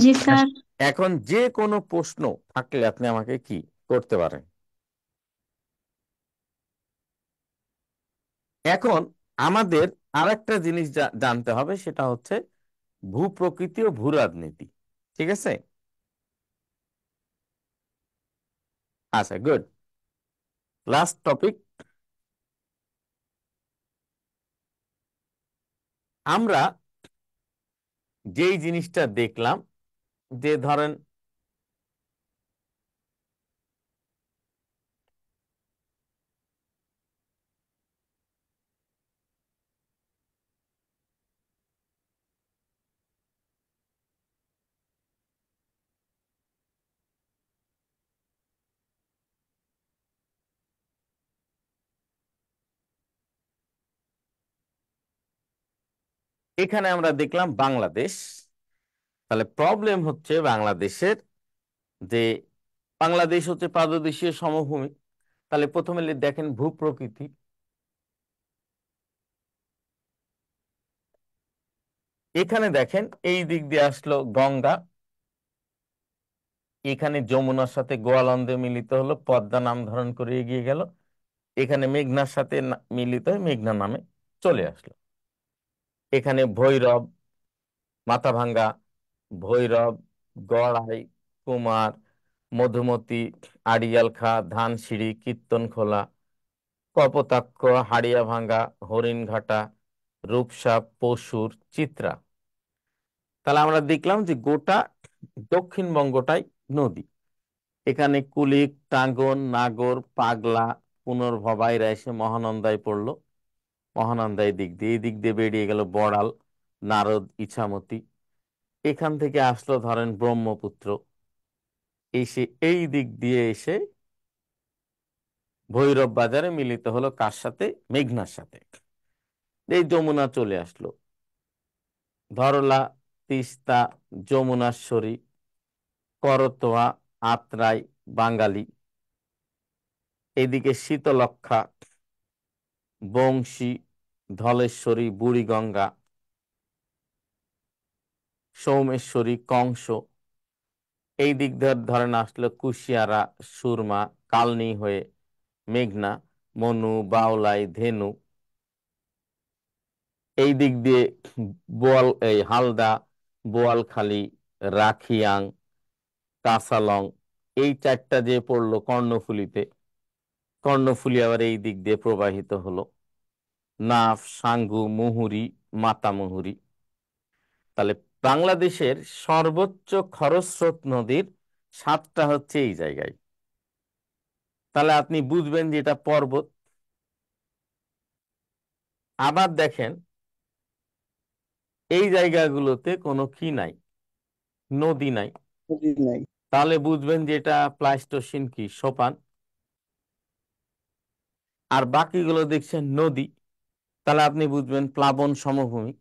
জি স্যার। এখন যে কোনো প্রশ্ন থাকলে আপনি আমাকে কি করতে পারেন। এখন আমাদের আরেকটা জিনিস জানতে হবে, সেটা হচ্ছে ভূপ্রকৃতি ও ভূরাজনীতি। ঠিক আছে? আচ্ছা, গুড। Last topic. আমরা যেই জিনিসটা দেখলাম, যে ধরেন এখানে আমরা দেখলাম বাংলাদেশ। তাহলে প্রবলেম হচ্ছে বাংলাদেশের, যে বাংলাদেশ হচ্ছে পাদদেশীয় সমভূমি। তাহলে প্রথমে দেখেন ভূপ্রকৃতি। এখানে দেখেন এই দিক দিয়ে আসলো গঙ্গা, এখানে যমুনার সাথে গোয়ালন্দে মিলিত হলো, পদ্মা নাম ধারণ করে এগিয়ে গেল, এখানে মেঘনার সাথে মিলিত হয়ে মেঘনা নামে চলে আসলো। এখানে ভৈরব, মাথাভাঙ্গা, ভৈরব, গড়াই, কুমার, মধুমতি, আড়িয়ালখা, ধানসিঁড়ি, কীর্তনখোলা, কপোতাক্ষ, হাড়িয়াভাঙ্গা, হরিণঘাটা, রূপসা, পশুর, চিত্রা। তাহলে আমরা দেখলাম যে গোটা দক্ষিণবঙ্গটাই নদী। এখানে কুলিক, টাঙ্গন, নাগর, পাগলা, পুনর্ভবা এরা এসে মহানন্দায় পড়লো। মহানন্দায় দিক দিয়ে এই দিক দিয়ে বেরিয়ে গেল বড়াল, নারদ, ইছামতি। এখান থেকে আসলো ধরেন ব্রহ্মপুত্র, এসে এই দিক দিয়ে এসে ভৈরব বাজারে মিলিত হলো কার সাথে? মেঘনার সাথে। এই যমুনা চলে আসলো, ধরলা, তিস্তা, যমুনাশ্বরী, করতোয়া, আত্রাই, বাঙালি। এদিকে শীতলক্ষা, বংশী, ধলেশ্বরী, বুড়িগঙ্গা, সৌমেশ্বরী, কংস। এই দিক ধরেন আসলো কুশিয়ারা, সুরমা, কালনী হয়ে মেঘনা, মনু, বাউলাই, ধেনু। এই দিক দিয়ে এই হালদা, বোয়ালখালী, রাখিয়াং, কাসালং। এই চারটা যে পড়লো কর্ণফুলীতে, কর্ণফুলী আবার এই দিক দিয়ে প্রবাহিত হলো, নাফ, সাঙ্গু, মুহুরী, মাতামুহুরী। তাহলে বাংলাদেশের সর্বোচ্চ খরস্রোত নদীর 7টা হচ্ছে এই জায়গায়। তাহলে আপনি বুঝবেন যে এটা পর্বত। আবার দেখেন এই জায়গাগুলোতে কোনো কি নাই, নদী নাই। নদী নাই। তাহলে বুঝবেন যে এটা প্লাইস্টোসিন কি সোপান। আর বাকিগুলো দেখছেন নদী, তাহলে আপনি বুঝবেন প্লাবন সমভূমি।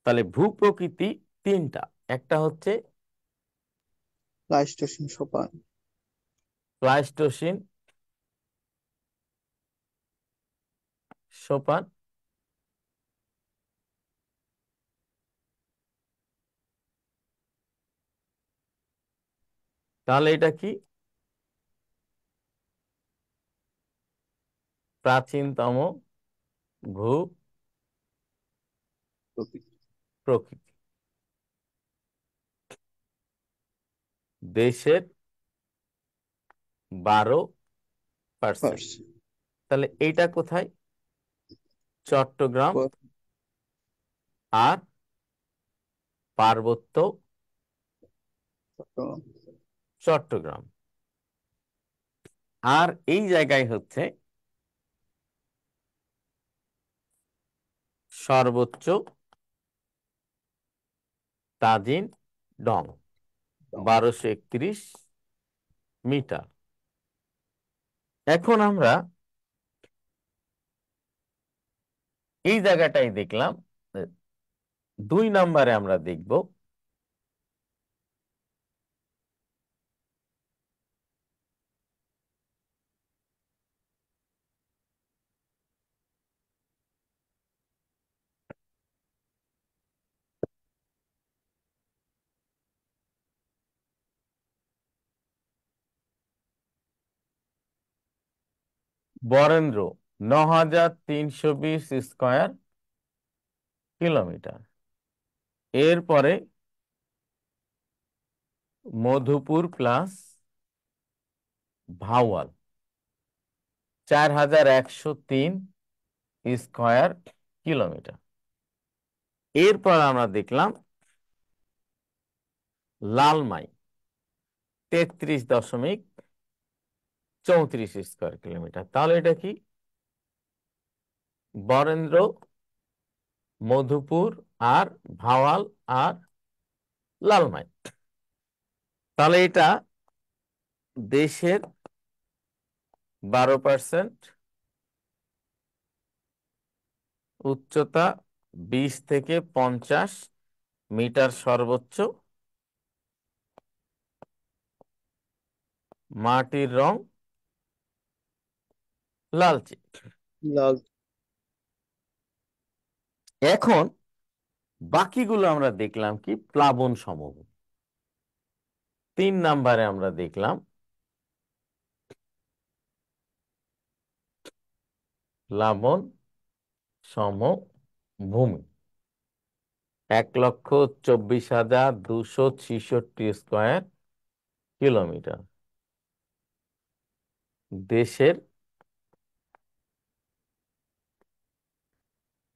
তাহলে ভূপ্রকৃতি 3টা, একটা হচ্ছে প্লাইস্টোসিন সোপান। প্লাইস্টোসিন সোপান, তাহলে এটা কি? প্রাচীনতম ভূ প্রকৃতি। প্রকৃতি। দেশের 12%। তাহলে এইটা কোথায়? চট্টগ্রাম আর পার্বত্য চট্টগ্রাম। আর এই জায়গায় হচ্ছে সর্বোচ্চ তাজিন ডং 1231 মিটার। এখন আমরা এই জায়গাটাই দেখলাম। 2 নম্বরে আমরা দেখব বরেন্দ্র 9320 স্কয়ার কিলোমিটার। এরপরে Madhupur plus Bhawal 4103 square kilometre. এরপর আমরা দেখলাম লালমাই 33.34 স্কয়ার কিলোমিটার। তাহলে এটা কি? বরেন্দ্র, মধুপুর আর ভাওয়াল আর লালমাই। তাহলে এটা দেশের 12%, উচ্চতা 20 থেকে 50 মিটার সর্বোচ্চ, মাটির রং লালচে। এখন বাকিগুলো আমরা দেখলাম কি? প্লাবন সমভূমি। 3 নম্বরে আমরা দেখলাম প্লাবন সমভূমি 1,24,266 স্কয়ার কিলোমিটার। দেশের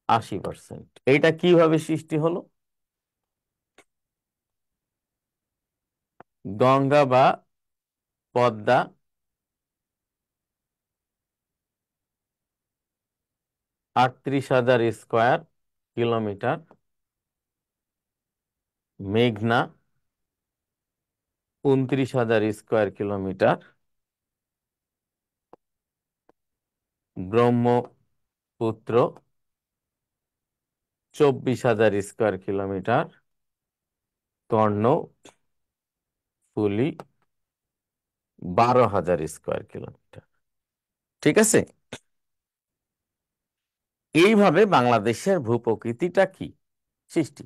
80%। এইটা কিভাবে সৃষ্টি হলো? গঙ্গা বা পদ্মা 38,000 স্কয়ার কিলোমিটার, মেঘনা 29,000 square kilometre, Brahmaputra 24,000 square kilometre, Karnaphuli 12,000 square kilometre. ঠিক আছে? এইভাবে বাংলাদেশের ভূপ্রকৃতিটা কি সৃষ্টি।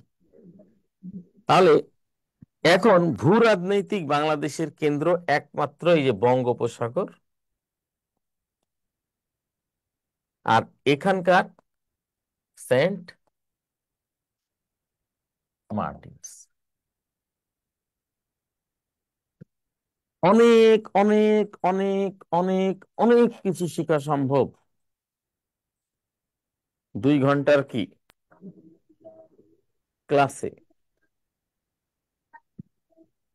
তাহলে এখন ভূ রাজনৈতিক বাংলাদেশের কেন্দ্র একমাত্র এই যে বঙ্গোপসাগর, আর এখানকার সেন্ট মার্টিনস। অনেক অনেক অনেক অনেক অনেক কিছু শেখা সম্ভব 2 ঘন্টার কি ক্লাসে।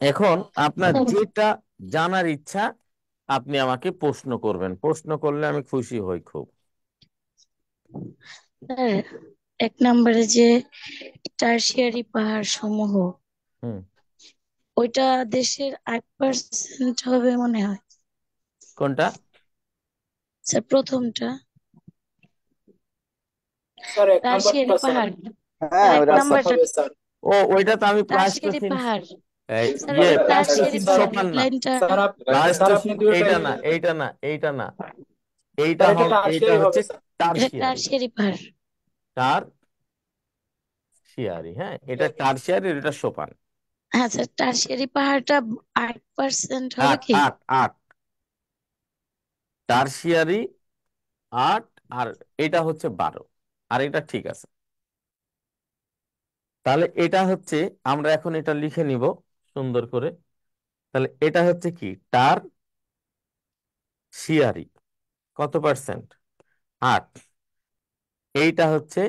এখন আপনার যেটা জানার ইচ্ছা আপনি আমাকে প্রশ্ন করবেন, প্রশ্ন করলে আমি খুশি হই খুব। স্যার, 1 নম্বরে যে টারশিয়ারি পাহাড় সমূহ, হুম, ওইটা দেশের 8% হবে মনে হয়। কোনটা? স্যার প্রথমটা স্যার 1 টারশিয়ারি নম্বরটা স্যার পাহাড়। হ্যাঁ স্যার 1 ওটা আনসার নম্বরটা হবে স্যার। ও ওইটা তো আমি টারশিয়ারি পাহাড়। স্যার ইয়ে স্যার টারশিয়ারি স্যার সোপান পাহাড় না, লাইনটা স্যার আপনি এইটা দুটোই না, এইটা না, এইটা না, এইটা স্যার এটা হবে, এইটা টারশিয়ারি হচ্ছে হবে স্যার। এটা টারশিয়ারি। টারশিয়ারি পাহাড়। টারশিয়ারি, হ্যাঁ, এটা টারশিয়ারি, এটা সোপান। হ্যাঁ স্যার, টারশিয়ারি পাহাড়টা 8% হবে 8 কি? 8 8 টারশিয়ারি 8 আর এটা হচ্ছে 12, আর এটা ঠিক আছে। তাহলে এটা হচ্ছে, আমরা এখন এটা লিখে নিব সুন্দর করে। তাহলে এটা হচ্ছে কি, টারশিয়ারি কত পার্সেন্ট? 8। এইটা হচ্ছে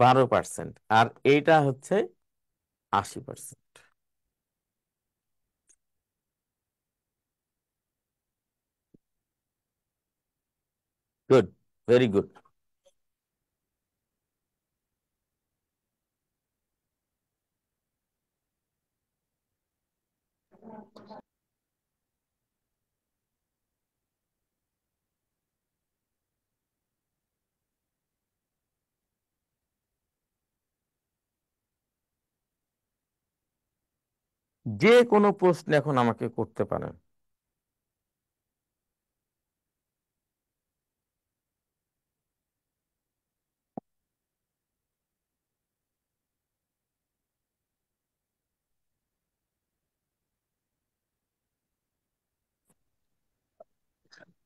12%, আর এইটা হচ্ছে 80%। Good, very good. যে কোনো প্রশ্ন এখন আমাকে করতে পারেন।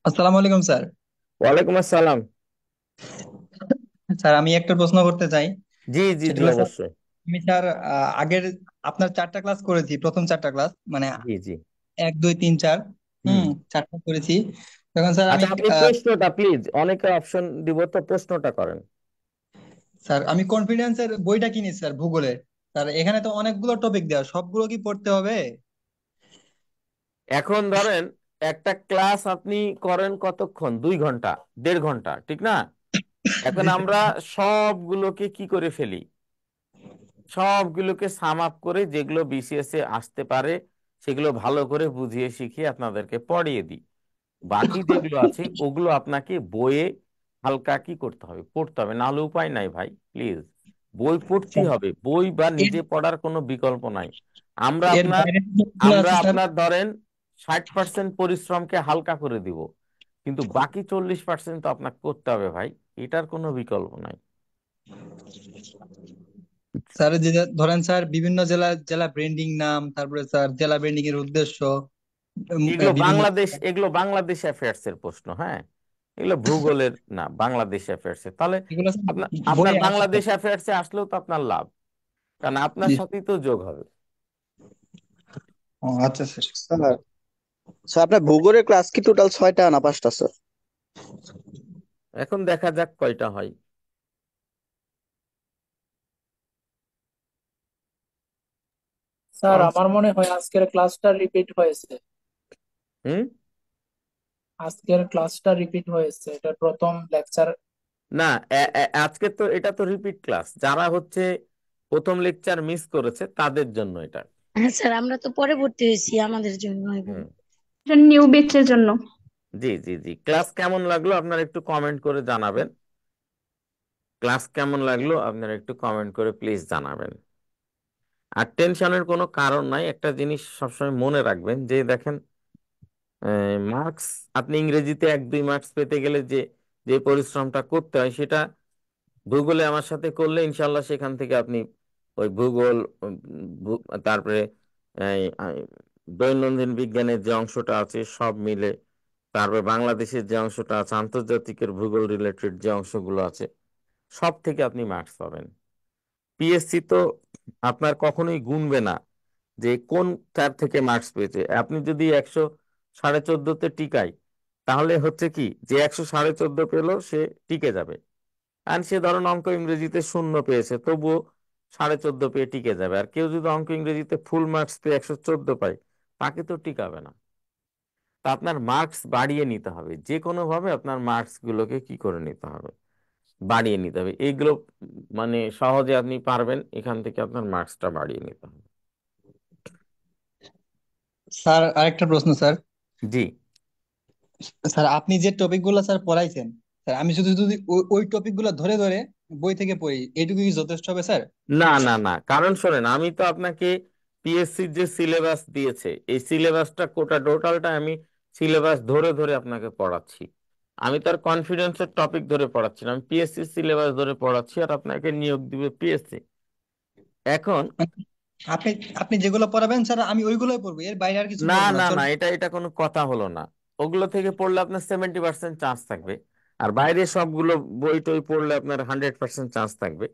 আসসালামু আলাইকুম স্যার। ওয়ালাইকুম আসসালাম। স্যার আমি একটা প্রশ্ন করতে চাই। জি জি সেটা জি, হলো স্যার, অবশ্যই। আমি স্যার আগের আপনার 4টা ক্লাস করেছি, প্রথম 4টা ক্লাস মানে জি জি। 1 2 3 4 হুম। 4টা করেছি। তখন স্যার আমি আচ্ছা, আপনি প্রশ্নটা প্লিজ, অনেকে অপশন দিব তো, প্রশ্নটা করেন। স্যার আমি কনফিডেন্সের বইটা কিনেছি স্যার, ভূগোলের। স্যার এখানে তো অনেকগুলো টপিক দেওয়া, সবগুলো কি পড়তে হবে? এখন ধরেন একটা ক্লাস আপনি করেন কতক্ষণ? 2 ঘন্টা, 1.5 ঘন্টা, ঠিক না? এখন জি স্যার। আমরা সবগুলোকে কি করে ফেলি, সবগুলোকে সাম আপ করে যেগুলো বিসিএস এ আসতে পারে সেগুলো ভালো করে বুঝিয়ে শিখিয়ে আপনাদেরকে পড়িয়ে দিই। বাকি যেগুলো আছে ওগুলো আপনাকে বইয়ে হালকা কি করতে হবে, পড়তে হবে, নাহলে উপায় নাই ভাই, প্লিজ। বই পড়তেই স্যার, হবে, বই বা এর নিজে পড়ার কোনো বিকল্প নাই। আমরা এর আপনার বাইরে যেগুলো আমরা আছে স্যার। আপনার ধরেন 60% পরিশ্রমকে হালকা করে দিব, কিন্তু বাকি 40% তো আপনাকে করতে হবে ভাই, এটার কোনো বিকল্প নাই। স্যার যে ধরেন স্যার, বিভিন্ন জেলা জেলা ব্র্যান্ডিং নাম, তারপরে স্যার জেলা ব্র্যান্ডিং এর উদ্দেশ্য, বিভিন্ন এগুলো বাংলাদেশ অ্যাফেয়ার্স এর প্রশ্ন, হ্যাঁ, এগুলো ভূগোলের না, বাংলাদেশ অ্যাফেয়ার্স এর। তাহলে এগুলো স্যার আপনার আপনার বইয়ে আছে বাংলাদেশ স্যার। অ্যাফেয়ার্স এ আসলেও তো আপনার লাভ, কারণ আপনার জি। সাথেই তো যোগ হবে। ও আচ্ছা স্যার। স্যার, স্যার আপনার ভূগোলের ক্লাস কি টোটাল 6টা না 5টা স্যার? এখন দেখা যাক কয়টা হয়। স্যার আমার মনে হয় আজকের ক্লাসটা রিপিট হয়েছে। হুম। আজকের ক্লাসটা রিপিট হয়েছে, এটা প্রথম লেকচার। না, আজকে তো এটা তো রিপিট ক্লাস, যারা হচ্ছে প্রথম লেকচার মিস করেছে তাদের জন্য এটা। হ্যাঁ স্যার, আমরা তো পরে ভর্তি হয়েছি, আমাদের জন্য এগুলো। হুম। এটা নিউ ব্যাচের জন্য। জি জি জি। ক্লাস কেমন লাগলো আপনারা একটু কমেন্ট করে জানাবেন। ক্লাস কেমন লাগলো আপনারা একটু কমেন্ট করে প্লিজ জানাবেন। আর টেনশনের কোনো কারণ নাই, একটা জিনিস সবসময় মনে রাখবেন যে দেখেন, মার্কস, আপনি ইংরেজিতে 1-2 মার্কস পেতে গেলে যে যে পরিশ্রমটা করতে হয় সেটা ভূগোলে আমার সাথে করলে ইনশাল্লাহ সেখান থেকে আপনি ওই ভূগোল, তারপরে এই, দৈনন্দিন বিজ্ঞানের যে অংশটা আছে সব মিলে, তারপরে বাংলাদেশের যে অংশটা আছে, আন্তর্জাতিকের ভূগোল রিলেটেড যে অংশগুলো আছে, সব থেকে আপনি মার্কস পাবেন। পিএসসি তো আপনার কখনোই গুনবে না যে কোন ট্যাব থেকে মার্কস পেয়েছে। আপনি যদি 114.5-তে টিকায়, তাহলে হচ্ছে কি যে 114.5 পেলো সে টিকে যাবে। আর সে ধরুন অঙ্ক ইংরেজিতে 0 পেয়েছে, তবুও 14.5 পেয়ে টিকে যাবে। আর কেউ যদি অঙ্ক ইংরেজিতে ফুল মার্কস পেয়ে 114 পায়, তাকে তো টিকাবে না। তা আপনার মার্কস বাড়িয়ে নিতে হবে, যে কোনো ভাবে আপনার মার্কস গুলোকে কি করে নিতে হবে, বাড়িয়ে নিতে হবে। এইগুলো মানে সহজে আপনি পারবেন, এখান থেকে আপনার মার্কসটা বাড়িয়ে নিতে হবে। স্যার আরেকটা প্রশ্ন স্যার। জি। স্যার আপনি যে টপিক গুলো স্যার পড়াইছেন, স্যার আমি শুধু যদি ওই টপিক গুলো ধরে ধরে বই থেকে পড়ি, এইটুকু কি যথেষ্ট হবে স্যার? না না না, কারণ শোনেন, আমি তো আপনাকে পিএসসির যে সিলেবাস দিয়েছে, এই সিলেবাসটা টোটালটা আমি সিলেবাস ধরে ধরে আপনাকে পড়াচ্ছি। আমি তার কনফিডেন্সের টপিক ধরে পড়াচ্ছি না, আমি পিএসসি সিলেবাস ধরে পড়াচ্ছি, আর আপনাকে নিয়োগ দিবে পিএসসি। এখন আপনি আপনি যেগুলো পড়াবেন স্যার আমি ওইগুলোই পড়বো, এর বাইরে আর কিছু না পড়বো না, না না, চলবে? এটা এটা কোনো কথা হলো না। ওগুলো থেকে পড়লে আপনার 70% চান্স থাকবে, আর বাইরে সবগুলো বই টই পড়লে আপনার 100% চান্স থাকবে।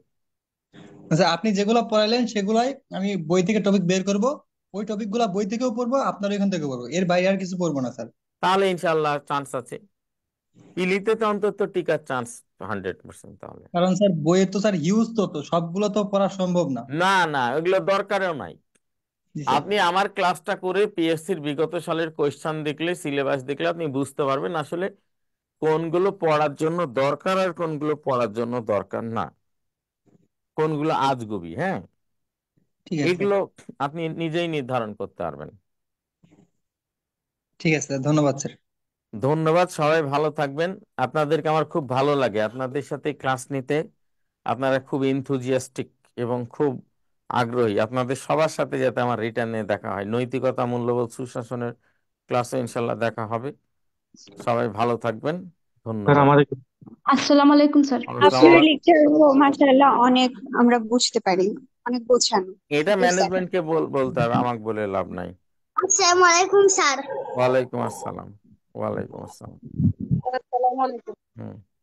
আচ্ছা, আপনি যেগুলো পড়াইলেন সেগুলাই আমি বই থেকে টপিক বের করব, ওই টপিক গুলা বই থেকেও পড়বো, আপনার ওইখান থেকে পড়বো, এর বাইরে আর কিছু পড়বো না স্যার। তাহলে ইনশাল্লাহ চান্স আছে, পিলিতে তো অন্তত টিকার চান্স 100% তাহলে। কারণ স্যার বইয়ে তো স্যার হিউজ, তো সবগুলো তো পড়া সম্ভব না। না না, এগুলো দরকারও নাই। জি স্যার। আপনি আমার ক্লাসটা করে পিএসসির বিগত সালের কোয়েশ্চন দেখলে, সিলেবাস দেখলে আপনি বুঝতে পারবেন আসলে কোনগুলো পড়ার জন্য দরকার আর কোনগুলো পড়ার জন্য দরকার না, কোনগুলো আজগুবি। হ্যাঁ, ঠিক আছে স্যার। এগুলো আপনি নিজেই নির্ধারণ করতে পারবেন। ঠিক আছে স্যার, ধন্যবাদ স্যার। ধন্যবাদ, সবাই ভালো থাকবেন। আপনাদেরকে আমার খুব ভালো লাগে আপনাদের সাথে ক্লাস নিতে। আপনারা খুব এনথুজিয়াস্টিক এবং খুব আগ্রহী। আপনাদের সবার সাথে যাতে আমার রিটার্নে দেখা হয়, নৈতিকতা, মূল্যবোধ, সুশাসনের ক্লাসে ইনশাল্লাহ দেখা হবে। সবাই ভালো থাকবেন, স্যার ধন্যবাদ। আমাদের আসসালামু আলাইকুম স্যার। আসসালামু আপনার আলাইকুম। লেকচার মাশাআল্লাহ অনেক আমরা বুঝতে পারি, অনেক বোঝানো। এটা থ্যাংক ইউ স্যার। ম্যানেজমেন্টকে বলতে হবে, আমাকে বলে লাভ নাই। আসসালামু আলাইকুম স্যার। ওয়ালাইকুম আসসালাম। ওয়ালাইকুম আসসালাম। আসসালামু আলাইকুম। হুম।